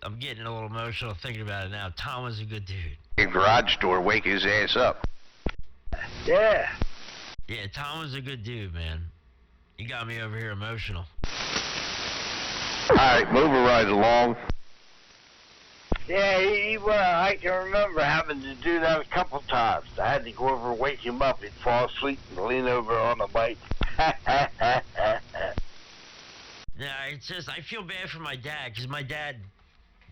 I'm getting a little emotional thinking about it now. Tom was a good dude. Your garage door wake his ass up. Yeah. Yeah, Tom was a good dude, man. He got me over here emotional. Alright, moving right along. Yeah, he was. I can remember having to do that a couple times. I had to go over and wake him up. He'd fall asleep and lean over on the bike. Yeah, it's just, I feel bad for my dad, because my dad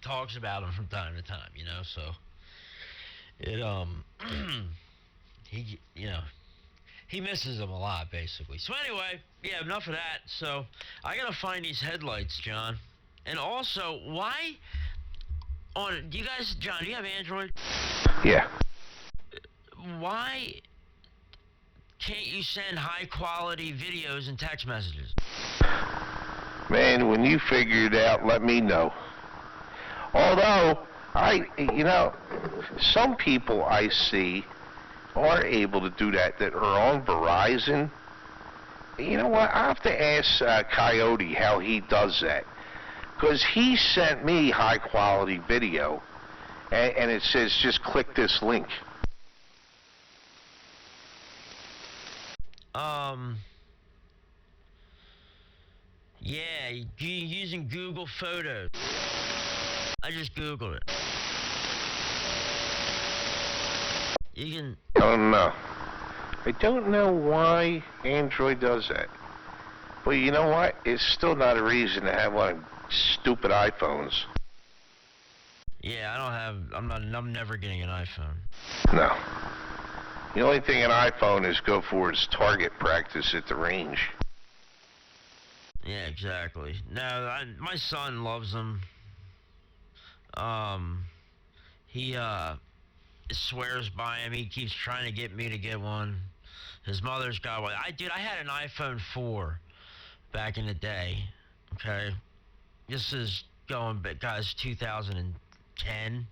talks about him from time to time, so he misses him a lot, basically. So anyway, yeah, enough of that. So I gotta find these headlights, John. And also, do you guys, John, do you have Android? Yeah. Why can't you send high quality videos and text messages? Man, when you figure it out, let me know. Although, some people I see are able to do that are on Verizon. You know what? I have to ask Coyote how he does that. Because he sent me high-quality video, and it says, just click this link. Yeah, using Google Photos. I just Googled it. You can... I don't know. I don't know why Android does that. But you know what? It's still not a reason to have one of them stupid iPhones. Yeah, I'm never getting an iPhone. No. The only thing an iPhone is good for is target practice at the range. Yeah, exactly. No, my son loves them. He swears by him. He keeps trying to get me to get one. His mother's got one. I had an iPhone 4 back in the day. Okay, this is going back, guys, 2010,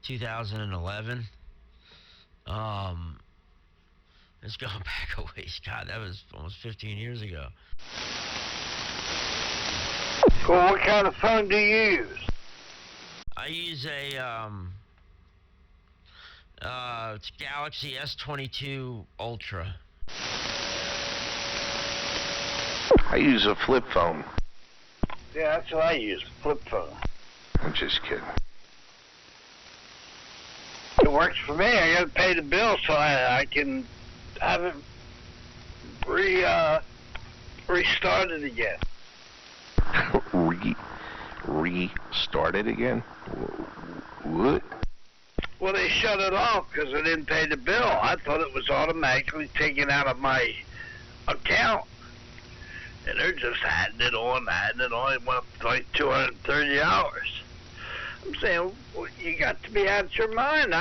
2011. It's going back a ways. God, that was almost 15 years ago. Well, what kind of phone do you use? I use it's Galaxy S22 Ultra. I use a flip phone. Yeah, that's what I use, flip phone. I'm just kidding. works for me. I got to pay the bill so I can have it restarted again. Restarted again? What? Well, they shut it off because I didn't pay the bill. I thought it was automatically taken out of my account. And they're just adding it on. It went up to like $230. I'm saying, well, you got to be out of your mind.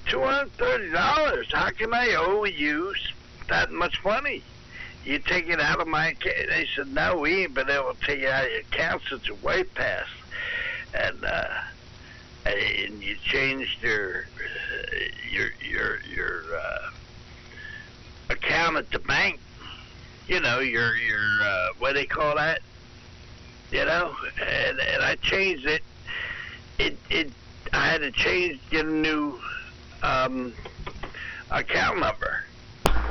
$230. How can I owe you that much money? You take it out of my account. They said, no, we ain't been able to take it out of your account since it's way past. And you changed your account at the bank. You know, your what do they call that? You know, and I changed it. I had to get a new account number.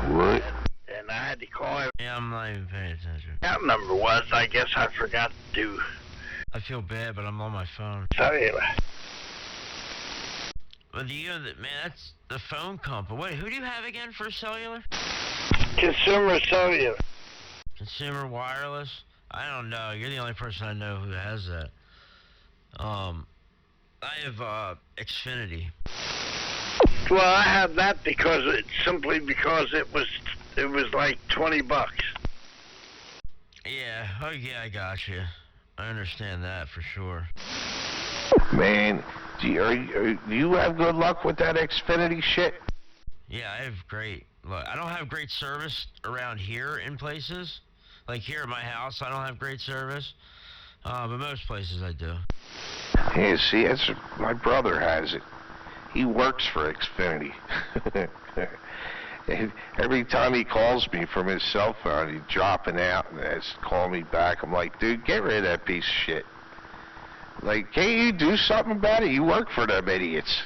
What? And I had to call it. Yeah, I'm not even paying attention. Account number was, I guess I forgot to do. I feel bad, but I'm on my phone. Sorry. But man, that's the phone company. Wait, who do you have again for cellular? Consumer Cellular. Consumer Wireless? I don't know. You're the only person I know who has that. I have Xfinity. Well, I have that because it was like $20. Yeah. Oh, yeah, I got you. I understand that for sure. Man, do you have good luck with that Xfinity shit? Yeah, I have great. Look, I don't have great service around here in places. Like here at my house, I don't have great service. But most places I do. Yeah, see, my brother has it. He works for Xfinity. And every time he calls me from his cell phone, he's dropping out and has to call me back. I'm like, dude, get rid of that piece of shit. Like, can't you do something about it? You work for them idiots.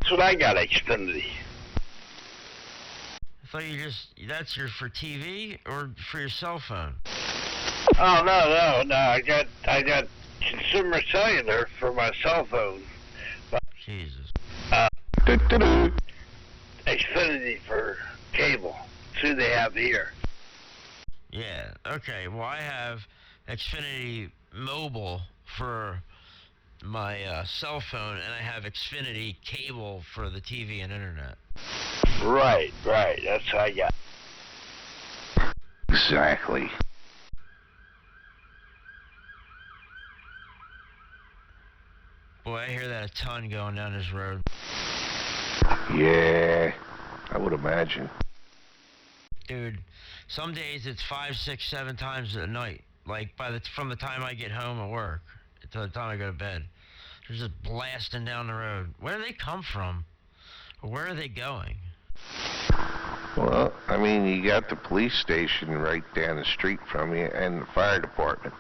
That's what I got, Xfinity. I thought that's for TV or for your cell phone? Oh, no. I got Consumer Cellular for my cell phone. Jesus. Xfinity for cable. That's who they have here. Yeah, okay. Well, I have Xfinity Mobile for my cell phone, and I have Xfinity Cable for the TV and internet. Right. That's what I got. Exactly. Boy, I hear that a ton going down this road. Yeah, I would imagine. Dude, some days it's 5, 6, 7 times a night. Like from the time I get home at work to the time I go to bed. They're just blasting down the road. Where do they come from? Or where are they going? Well, I mean, you got the police station right down the street from you and the fire department.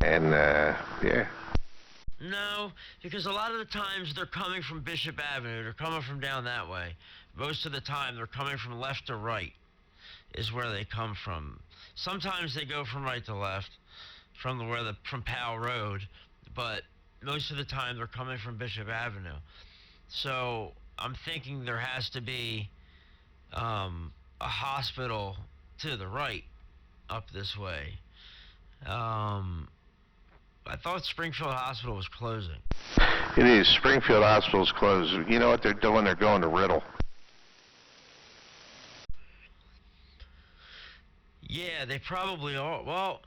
And, yeah. No, because a lot of the times they're coming from Bishop Avenue. They're coming from down that way. Most of the time they're coming from left to right is where they come from. Sometimes they go from right to left from Powell Road, but most of the time they're coming from Bishop Avenue. So I'm thinking there has to be a hospital to the right up this way. I thought Springfield Hospital was closing. It is. Springfield Hospital's closed. You know what they're doing? They're going to Riddle. Yeah, they probably are. Well,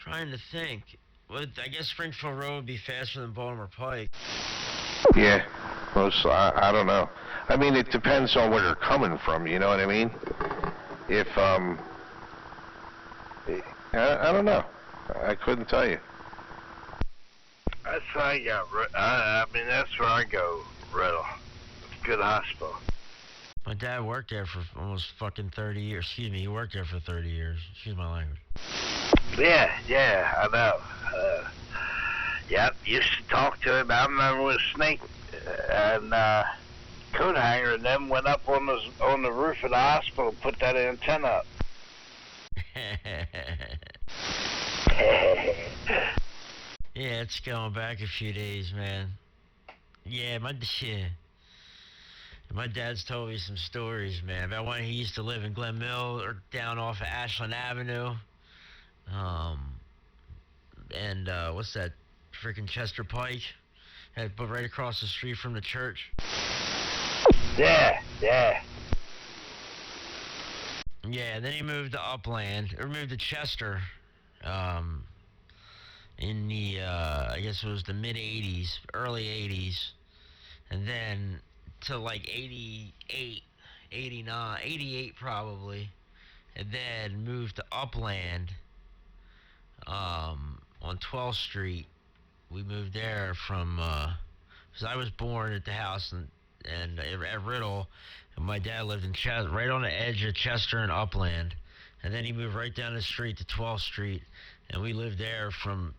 trying to think. Well, I guess Springfield Road would be faster than Baltimore Pike. Yeah. Most, I don't know. I mean, it depends on where they're coming from, you know what I mean? If, I don't know. I couldn't tell you. That's where I got. I mean, that's where I go. Riddle. It's a good hospital. My dad worked there for almost fucking 30 years. Excuse me, he worked there for 30 years. Excuse my language. Yeah, I know. Yep, used to talk to him. I remember with Snake and coat hanger, and then went up on the roof of the hospital and put that antenna up. Yeah, it's going back a few days, man. Yeah, my dad's told me some stories, man, about when he used to live in Glen Mill or down off of Ashland Avenue. Um, and what's that? Freaking Chester Pike, but right across the street from the church. Yeah, yeah. Yeah, then he moved to Upland, or moved to Chester, in the, I guess it was the mid 80s, early 80s, and then to like 88, 89, 88 probably, and then moved to Upland, on 12th Street. We moved there from, because I was born at the house and at Riddle, and my dad lived in right on the edge of Chester and Upland, and then he moved right down the street to 12th Street, and we lived there from,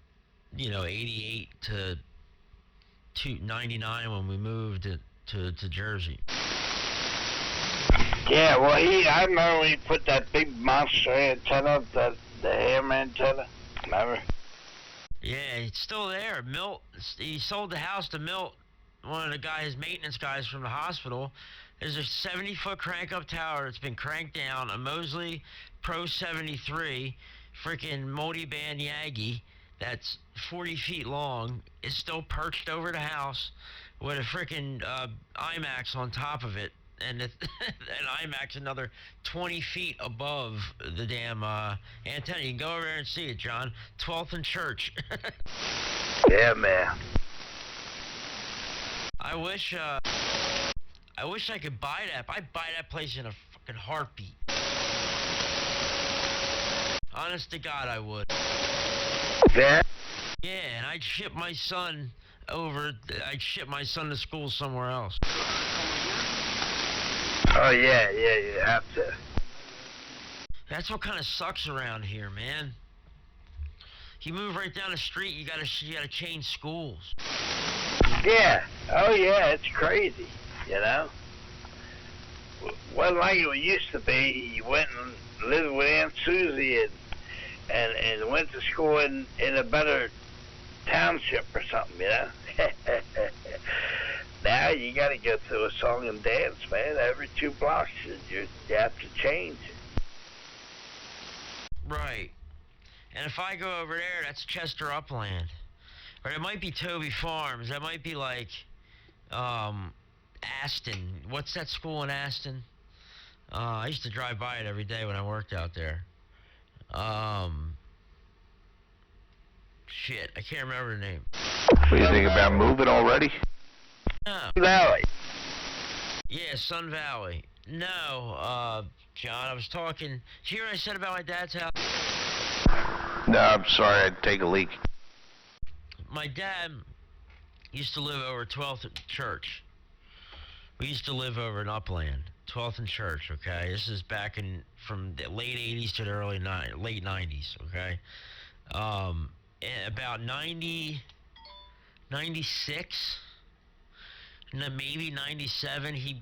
88 to 99 when we moved to Jersey. Yeah, well, I remember when he put that big monster antenna, the ham antenna. Remember? Yeah, it's still there. Milt, he sold the house to Milt, one of the guys, maintenance guys from the hospital. There's a 70-foot crank-up tower that's been cranked down, a Mosley Pro 73, freaking multi-band Yagi that's 40 feet long. It's still perched over the house with a freaking IMAX on top of it. And an IMAX another 20 feet above the damn antenna. You can go over there and see it, John. 12th and Church. Yeah, man. I wish I could buy that. I'd buy that place in a fucking heartbeat. Honest to God, I would. Yeah? Yeah, and I'd ship my son to school somewhere else. Oh, yeah, you have to. That's what kind of sucks around here, man. You move right down the street, you gotta change schools. Yeah. Oh, yeah, it's crazy, Well, like it used to be, you went and lived with Aunt Susie and went to school in a better township or something, Now you got to go through a song and dance, man. Every 2 blocks, you have to change. Right. And if I go over there, that's Chester Upland. Or it might be Toby Farms. That might be like Aston. What's that school in Aston? I used to drive by it every day when I worked out there. Shit, I can't remember the name. What do you think about moving already? No. Valley. Yeah, Sun Valley. No, John, I was talking. Did you hear what I said about my dad's house? No, I'm sorry, I'd take a leak. My dad used to live over 12th and Church. We used to live over in Upland, 12th and Church, okay? This is back from the late 80s to the late 90s, okay? About 96, maybe 97, he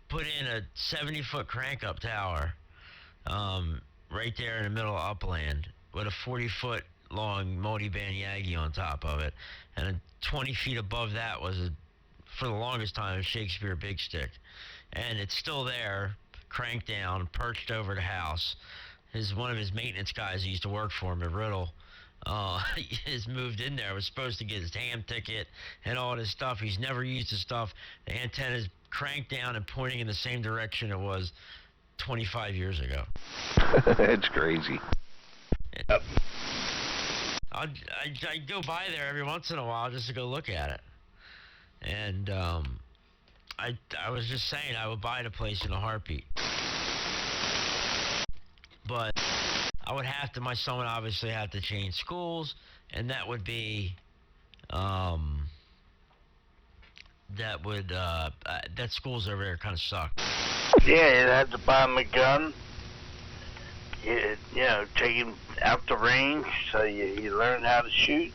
put in a 70-foot crank-up tower right there in the middle of Upland with a 40-foot long multi-band Yagi on top of it. And 20 feet above that was, for the longest time, a Shakespeare Big Stick. And it's still there, cranked down, perched over the house. One of his maintenance guys who used to work for him at Riddle has moved in there, was supposed to get his ham ticket and all this stuff. He's never used the stuff. The antenna's cranked down and pointing in the same direction it was 25 years ago. It's crazy. Yep. I'd go by there every once in a while just to go look at it. And I was just saying I would buy the place in a heartbeat. But my son would obviously have to change schools, and that would be, that schools over there kind of suck. Yeah, you had to buy him a gun. Take him out the range so you learn how to shoot.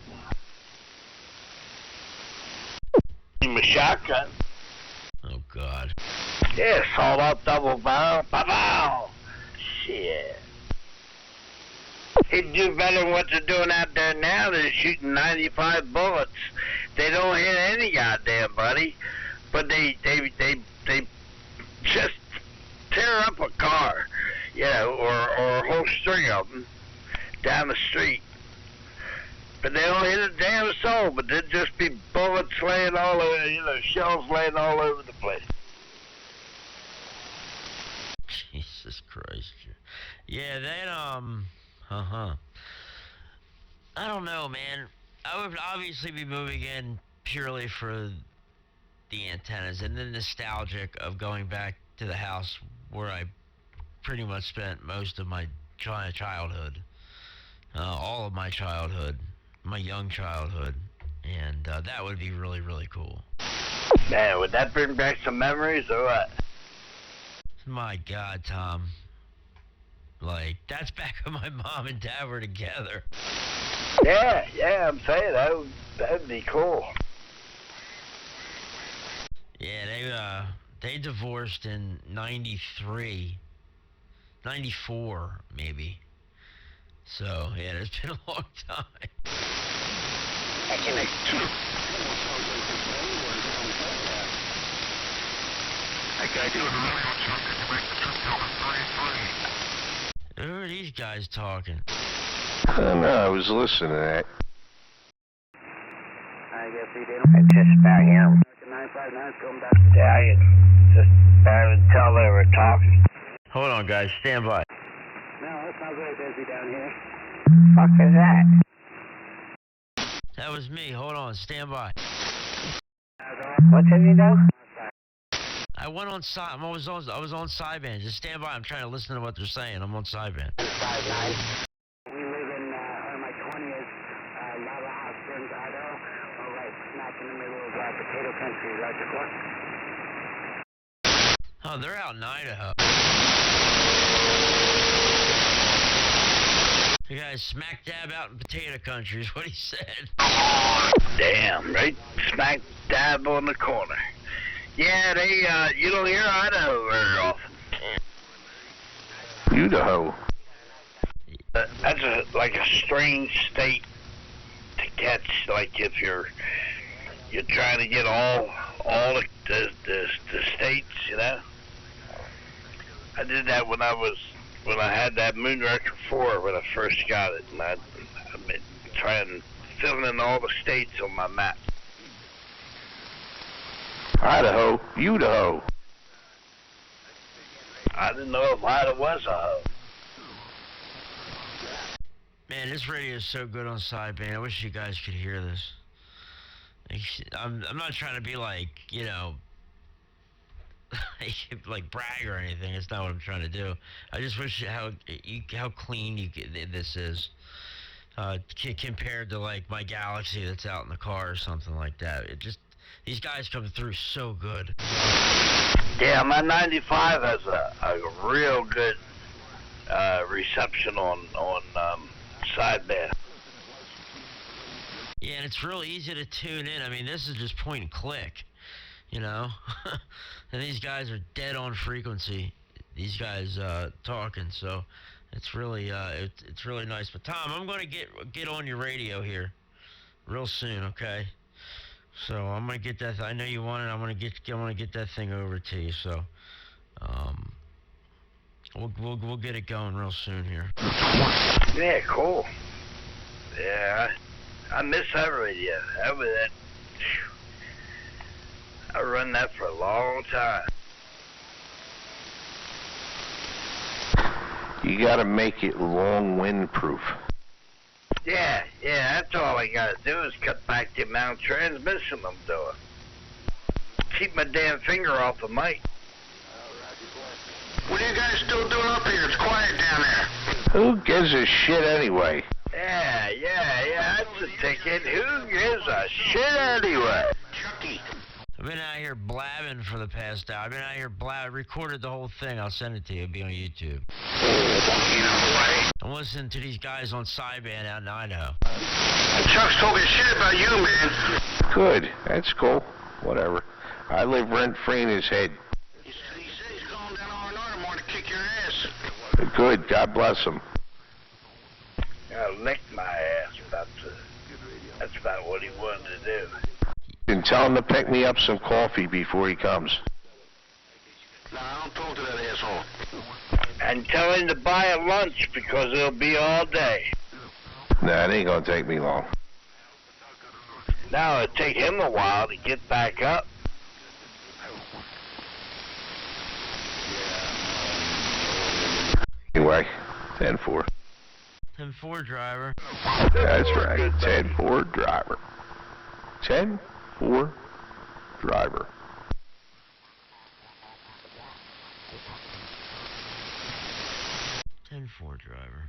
Give him a shotgun. Oh, God. Yeah, sawed off double barrel. Pow! Shit. He'd do better than what they're doing out there now. They're shooting 95 bullets. They don't hit any goddamn buddy, but they just tear up a car, you know, or a whole string of them down the street. But they don't hit a damn soul, but there'd just be bullets laying all over, you know, shells laying all over the place. Jesus Christ. Yeah, that, I don't know, man. I would obviously be moving in purely for the antennas and the nostalgic of going back to the house where I pretty much spent most of my childhood. All of my childhood, my young childhood. And that would be really, really cool. Man, would that bring back some memories or what? My God, Tom. Like, that's back when my mom and dad were together. Yeah, I'm saying that'd be cool. Yeah, they divorced in 93, 94 maybe. So, yeah, it's been a long time. Who are these guys talking? I don't know, I was listening to that. I guess he did. I just about him. 959 going back to Italian. Just about to tell they were talking. Hold on, guys. Stand by. No, it's not very busy down here. Fuck is that? That was me. Hold on. Stand by. What did he do? I went on side. I was on sideband. Just stand by. I'm trying to listen to what they're saying. I'm on sideband. 59. We live in my 20th, Lava Hot Springs, Idaho. We're right smack in the middle of potato country, Roger Clark. Oh, they're out in Idaho. The guy's smack dab out in potato country is what he said. Damn, right smack dab on the corner. Yeah, you don't hear Idaho very often. Idaho. That's like a strange state to catch. Like if you're trying to get all the states, you know. I did that when I had that Moonraker 4 when I first got it, and I've been trying filling in all the states on my map. Idaho. Idaho. I didn't know if Idaho was a hoe. Man, this radio is so good on sideband. I wish you guys could hear this. I'm not trying to be like, you know, like brag or anything. It's not what I'm trying to do. I just wish how clean this is compared to like my Galaxy that's out in the car or something like that. It just these guys come through so good. Yeah, my 95 has a real good reception on sideband. Yeah, and it's real easy to tune in. I mean, this is just point and click, you know. And these guys are dead on frequency. These guys talking, so it's really it's really nice. But Tom, I'm gonna get on your radio here real soon, okay? So I'm gonna get that. I know you want it. I'm gonna get that thing over to you. So we'll get it going real soon here. Yeah, cool. Yeah, I miss that radio. I run that for a long time. You gotta make it long windproof. Yeah, that's all I gotta do is cut back the amount of transmission I'm doing. Keep my damn finger off the mic. What are you guys still doing up here? It's quiet down there. Who gives a shit anyway? Yeah, that's a ticket. Who gives a shit anyway? Chucky. I've been out here blabbing for the past hour. I've been out here I recorded the whole thing. I'll send it to you. It'll be on YouTube. You know, right? I'm listening to these guys on sideband out in Idaho. Chuck's talking shit about you, man. Good. That's cool. Whatever. I live rent-free in his head. He said he's calling down R&R tomorrow to kick your ass. Good. God bless him. Licked my ass. That's about what he wanted to do. And tell him to pick me up some coffee before he comes. Nah, I don't talk to that asshole. And tell him to buy a lunch because it'll be all day. Nah, it ain't gonna take me long. Now it'll take him a while to get back up. Anyway, 10-4. 10-4 driver. That's right, 10-4 driver. 10-4 driver. Driver.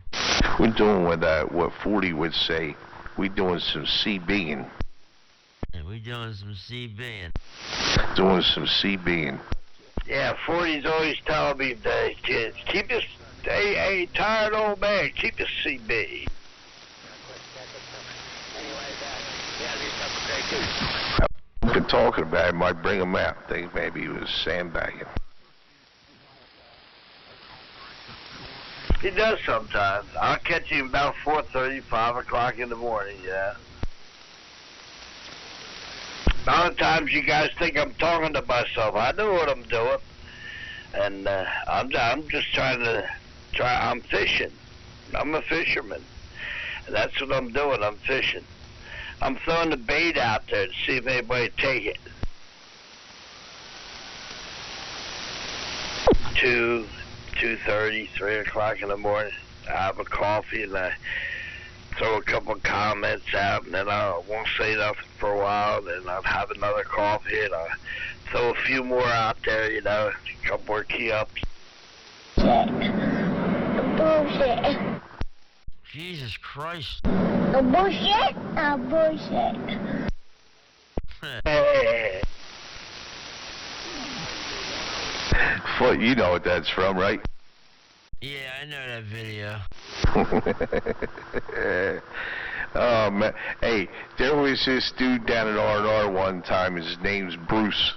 We're doing what 40 would say. We're doing some CBing. Yeah, we doing some CBing. Doing some CBing. Yeah, 40's always telling me that kids, keep your, hey, tired old man, keep your CB. I've been talking about it, might bring him out. Think maybe he was sandbagging. He does sometimes. I'll catch him about 4:30, 5 o'clock in the morning, yeah. A lot of times you guys think I'm talking to myself. I know what I'm doing. And I'm just I'm fishing. I'm a fisherman. And that's what I'm doing. I'm fishing. I'm throwing the bait out there to see if anybody take it. 2:30, 3 o'clock in the morning. I have a coffee and I throw a couple of comments out, and then I won't say nothing for a while. Then I'll have another coffee and I'll throw a few more out there, you know, a couple more key ups. Bullshit. Jesus Christ. Bullshit. Bullshit. Hey. Well, you know what that's from, right? Yeah, I know that video. Oh man, hey, there was this dude down at R&R one time. His name's Bruce.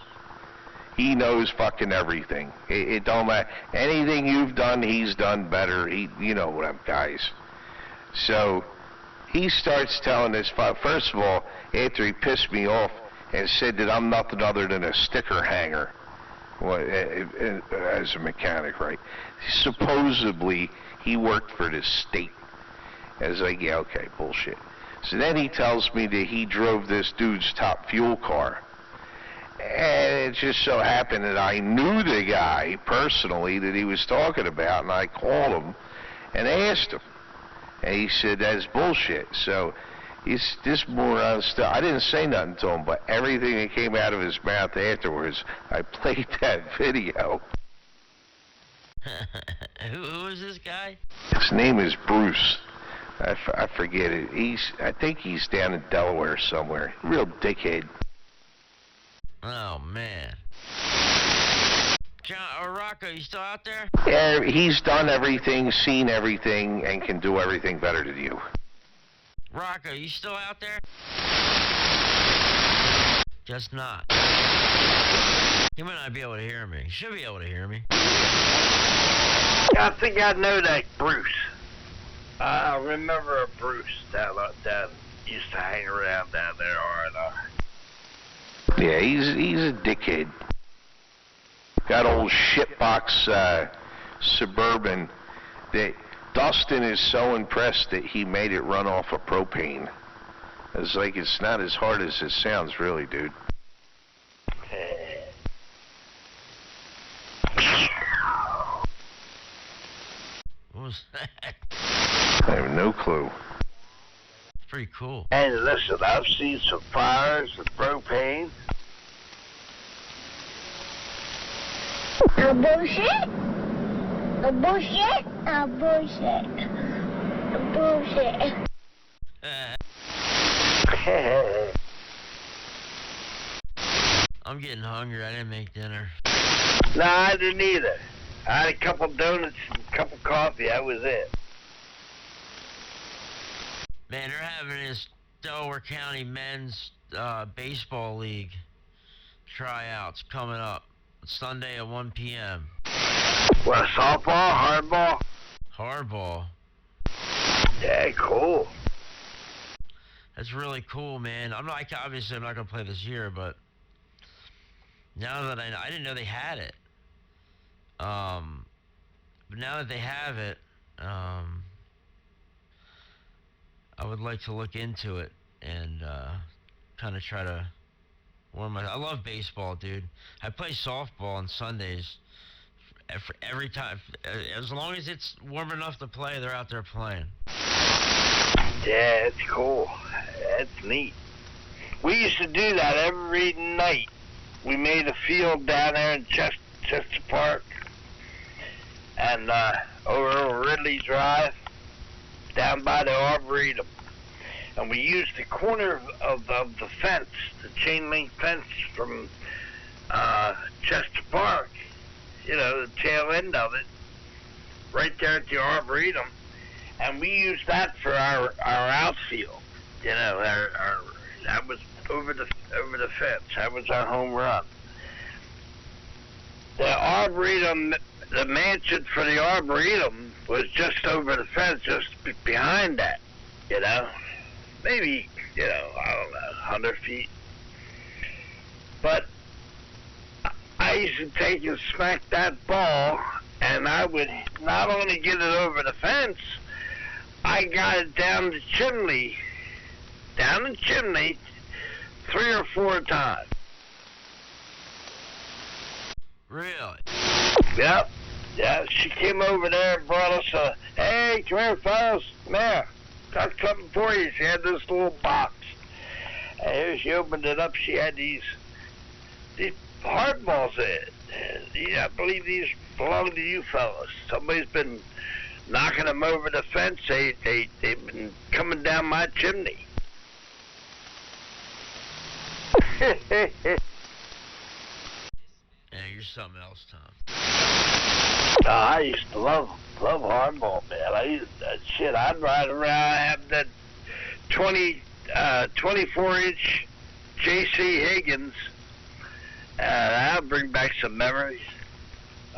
He knows fucking everything. It don't matter. Anything you've done, he's done better. You know them guys. So he starts telling this. First of all, after he pissed me off and said that I'm nothing other than a sticker hanger. Well, as a mechanic, right? Supposedly, he worked for the state. I was like, yeah, okay, bullshit. So then he tells me that he drove this dude's top fuel car. And it just so happened that I knew the guy personally that he was talking about, and I called him and asked him. And he said, that's bullshit. So it's this moron stuff. I didn't say nothing to him, but everything that came out of his mouth afterwards, I played that video. Who is this guy? His name is Bruce. I forget it. I think he's down in Delaware somewhere. Real dickhead. Oh man. John or Rocco, you still out there? Yeah, he's done everything, seen everything, and can do everything better than you. Rocco, you still out there? Just not. He might not be able to hear me. He should be able to hear me. I think I know that Bruce. I remember a Bruce that used to hang around down there, R&R. Yeah, he's a dickhead. Got old shitbox Suburban that Dustin is so impressed that he made it run off of propane. It's like it's not as hard as it sounds, really, dude. What was that? I have no clue. It's pretty cool. And listen, I've seen some fires with propane. Bullshit. Bullshit. Bullshit. Bullshit. I'm getting hungry. I didn't make dinner. No, I didn't either. I had a couple donuts and a cup of coffee. That was it. Man, they're having this Delaware County men's baseball league tryouts coming up Sunday at 1 p.m. What, softball, hardball? Hardball. Yeah, cool. That's really cool, man. Obviously I'm not gonna play this year, but now that I didn't know they had it. But now that they have it, I would like to look into it and kind of try to warm my. I love baseball, dude. I play softball on Sundays. Every time, as long as it's warm enough to play, they're out there playing. Yeah, it's cool. That's neat. We used to do that every night. We made a field down there in Chester Park and over Ridley Drive down by the Arboretum. And we used the corner of the fence, the chain link fence from Chester Park, you know, the tail end of it, right there at the Arboretum. And we used that for our outfield. You know, our that was over the fence. That was our home run. The Arboretum, the mansion for the Arboretum was just over the fence, just behind that. You know, maybe, you know, I don't know, 100 feet. But I used to take and smack that ball, and I would not only get it over the fence, I got it down the chimney 3 or 4 times. Really? Yep. Yeah, she came over there and brought us a, hey, come here, fellas, come here. Got something for you. She had this little box. And here she opened it up. She had these hardballs in it. Yeah, I believe these belong to you fellas. Somebody's been knocking them over the fence. They've been coming down my chimney. Yeah, you're something else, Tom. I used to love hardball, man. I used that shit. I'd ride around, have that 24-inch J.C. Higgins. That'll bring back some memories.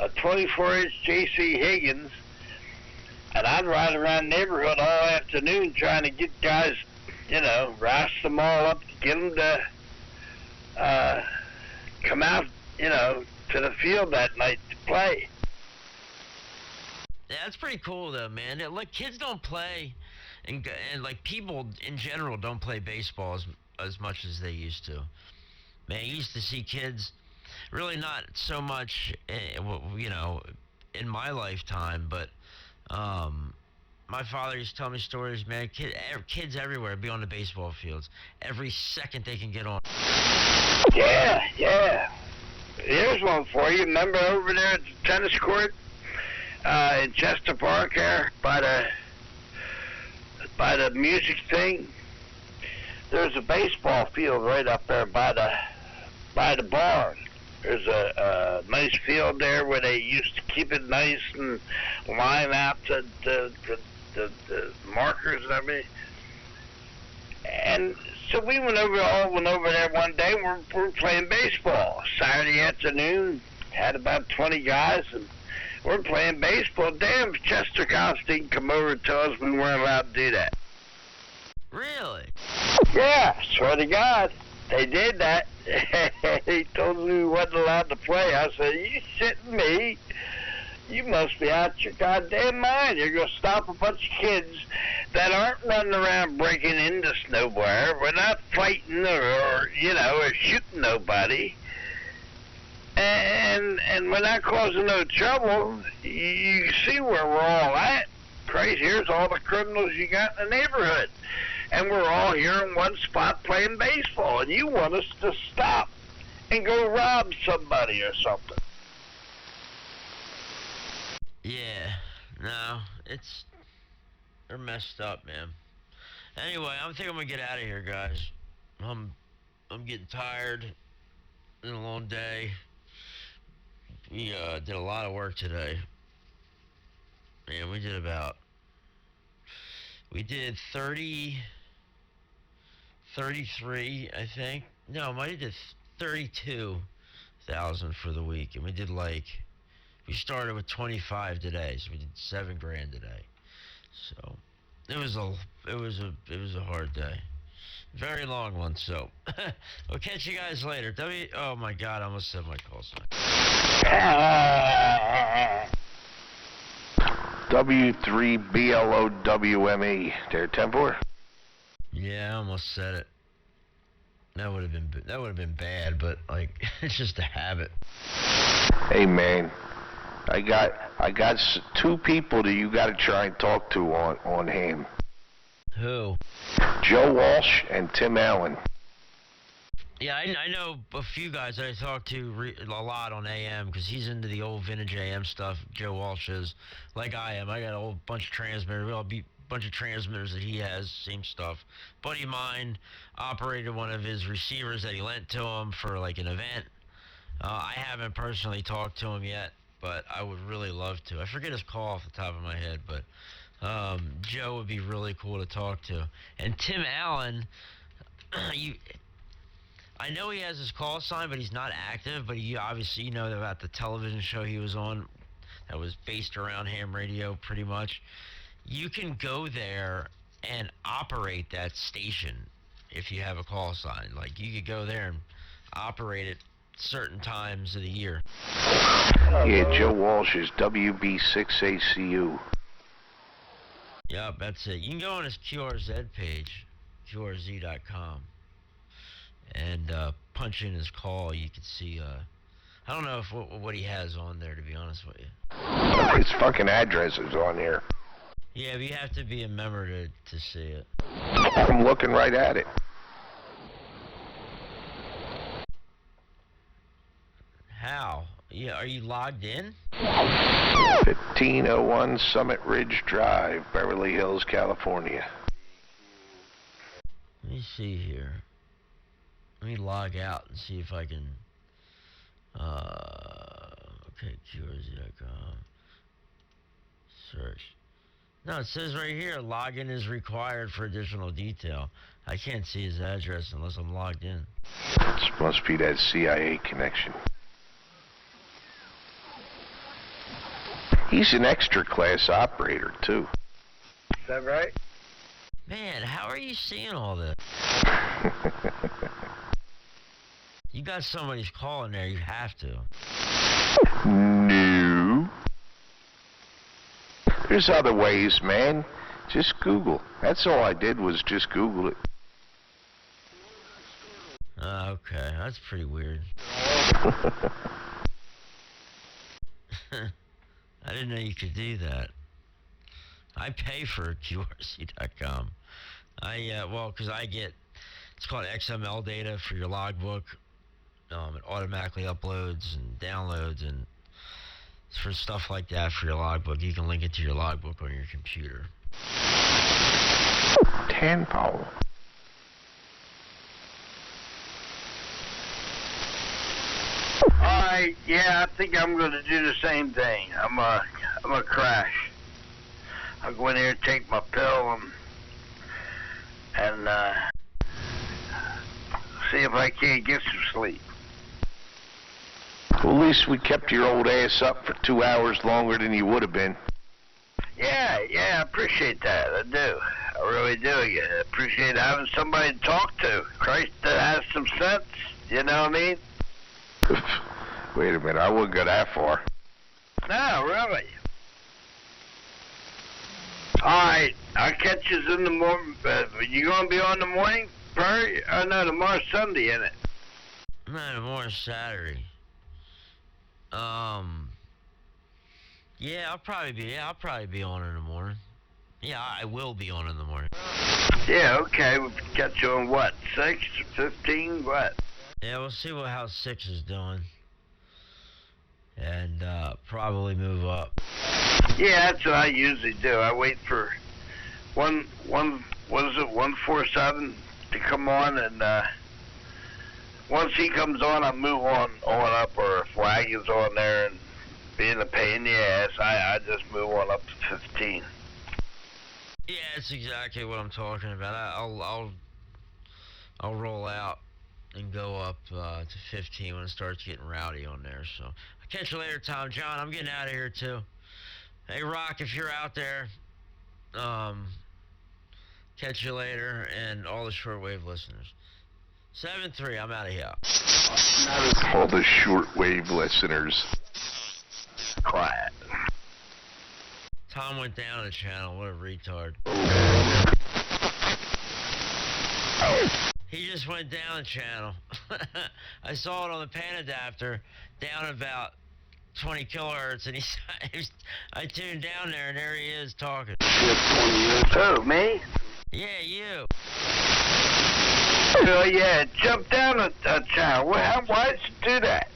A 24-inch J.C. Higgins, and I'd ride around the neighborhood all afternoon trying to get guys, you know, roust them all up, to get them to come out, you know, to the field that night to play. Yeah, that's pretty cool though, man. Like kids don't play, and like people in general don't play baseball as much as they used to. Man, you used to see kids, really not so much, you know, in my lifetime, but my father used to tell me stories, man. Kids everywhere be on the baseball fields every second they can get on. Yeah, yeah. Here's one for you. Remember over there at the tennis court in Chester Park there by the music thing? There's a baseball field right up there by the barn. There's a nice field there where they used to keep it nice and line out the markers and everything. And so we went over there one day. We're playing baseball Saturday afternoon. Had about 20 guys, and we're playing baseball. Damn, Chester cops didn't come over and tell us we weren't allowed to do that. Really? Yeah, swear to God, they did that. He told me we wasn't allowed to play. I said, you shitting me? You must be out your goddamn mind. You're going to stop a bunch of kids that aren't running around breaking into nowhere. We're not fighting or you know, or shooting nobody. And we're not causing no trouble. You see where we're all at. Crazy, here's all the criminals you got in the neighborhood. And we're all here in one spot playing baseball. And you want us to stop and go rob somebody or something. Yeah, no, they're messed up, man. Anyway, I think I'm gonna get out of here, guys. I'm getting tired. Been a long day. We did a lot of work today. Man, we did 33, I think. No, I might have did 32,000 for the week, and we started with 25 today, so we did $7,000 today. So It was a hard day. Very long one, so we'll catch you guys later. Oh my god, I almost said my call sign. W3BLOWME. There, 10-4? Yeah, I almost said it. That would have been bad, but like it's just a habit. Hey man, I got two people that you got to try and talk to on him. Who? Joe Walsh and Tim Allen. Yeah, I know a few guys that I talk to a lot on AM because he's into the old vintage AM stuff. Joe Walsh is, like I am. I got a whole bunch of transmitters. Bunch of transmitters that he has, same stuff. Buddy of mine operated one of his receivers that he lent to him for like an event. I haven't personally talked to him yet, but I would really love to. I forget his call off the top of my head, but Joe would be really cool to talk to. And Tim Allen, I know he has his call sign, but he's not active. But you obviously know about the television show he was on that was based around ham radio pretty much. You can go there and operate that station if you have a call sign. Like, you could go there and operate it certain times of the year. Yeah, Joe Walsh is WB6ACU. Yep, that's it. You can go on his QRZ page, QRZ.com, and punch in his call. You can see, I don't know what he has on there, to be honest with you. His fucking address is on here. Yeah, but you have to be a member to see it. I'm looking right at it. How? Yeah, are you logged in? 1501 Summit Ridge Drive, Beverly Hills, California. Let me see here. Let me log out and see if I can... okay, QRZ.com. Search. No, it says right here, login is required for additional detail. I can't see his address unless I'm logged in. This must be that CIA connection. He's an extra class operator, too. Is that right? Man, how are you seeing all this? You got somebody's call in there, you have to. No. There's other ways, man. Just Google. That's all I did was just Google it. Okay, that's pretty weird. I didn't know you could do that. I pay for QRC.com. Well, because I get, it's called XML data for your logbook. It automatically uploads and downloads, and it's for stuff like that for your logbook. You can link it to your logbook on your computer. 10 power. Alright, yeah, I think I'm going to do the same thing. I'm gonna crash. I'll go in here and take my pill and see if I can't get some sleep. Well, at least we kept your old ass up for 2 hours longer than you would have been. Yeah, I appreciate that. I do. I really do. I appreciate having somebody to talk to. Christ, that has some sense. You know what I mean? Wait a minute, I wouldn't go that far. No, really. Alright, I'll catch you in the morning. You gonna be on the morning, Perry? Oh, no, tomorrow's Sunday, isn't it? No, tomorrow's Saturday. Yeah, I'll probably be on in the morning. Yeah, I will be on in the morning. Yeah, okay. We'll catch you on what? 6, 15, what? Yeah, we'll see how 6 is doing. And probably move up. Yeah, that's what I usually do. I wait for 147 to come on, and once he comes on, I move on up, or if Wagon's on there and being a pain in the ass, I just move on up to 15. Yeah, that's exactly what I'm talking about. I'll roll out and go up to 15 when it starts getting rowdy on there. So I'll catch you later, Tom John. I'm getting out of here too. Hey, Rock, if you're out there, Catch you later, and all the shortwave listeners. 7-3, I'm out of here. All the shortwave listeners. Quiet. Tom went down the channel. What a retard. He just went down the channel. I saw it on the pan adapter, down about 20 kilohertz, and I tuned down there, and there he is talking. Who, me? Yeah, you. Oh, yeah, jump down a channel. Why did you do that?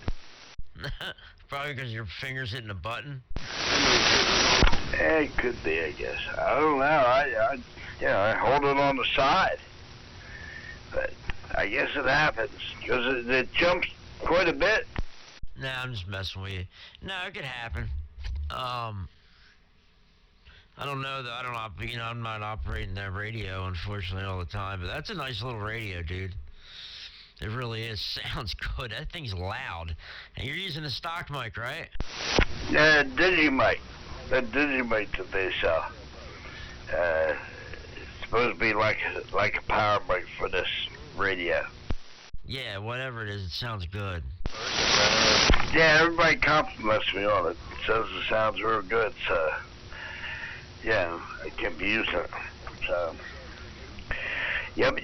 Probably because your finger's hitting the button. Yeah, it could be, I guess. I don't know. I hold it on the side. But I guess it happens, because it jumps quite a bit. Nah, I'm just messing with you. No, it could happen. I don't know, though. I'm not operating that radio, unfortunately, all the time. But that's a nice little radio, dude. It really is. Sounds good. That thing's loud. And you're using a stock mic, right? Yeah, Digimic. The Digimic that they sell. It's supposed to be like a power mic for this radio. Yeah, whatever it is, it sounds good. Yeah, everybody compliments me on it. Says it sounds real good, so yeah, I can be using it. So yep.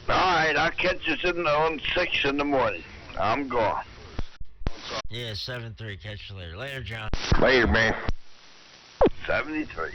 Alright, I'll catch you on 6 in the morning. I'm gone. Yeah, 7-3. Catch you later. Later, John. Later, man. 73.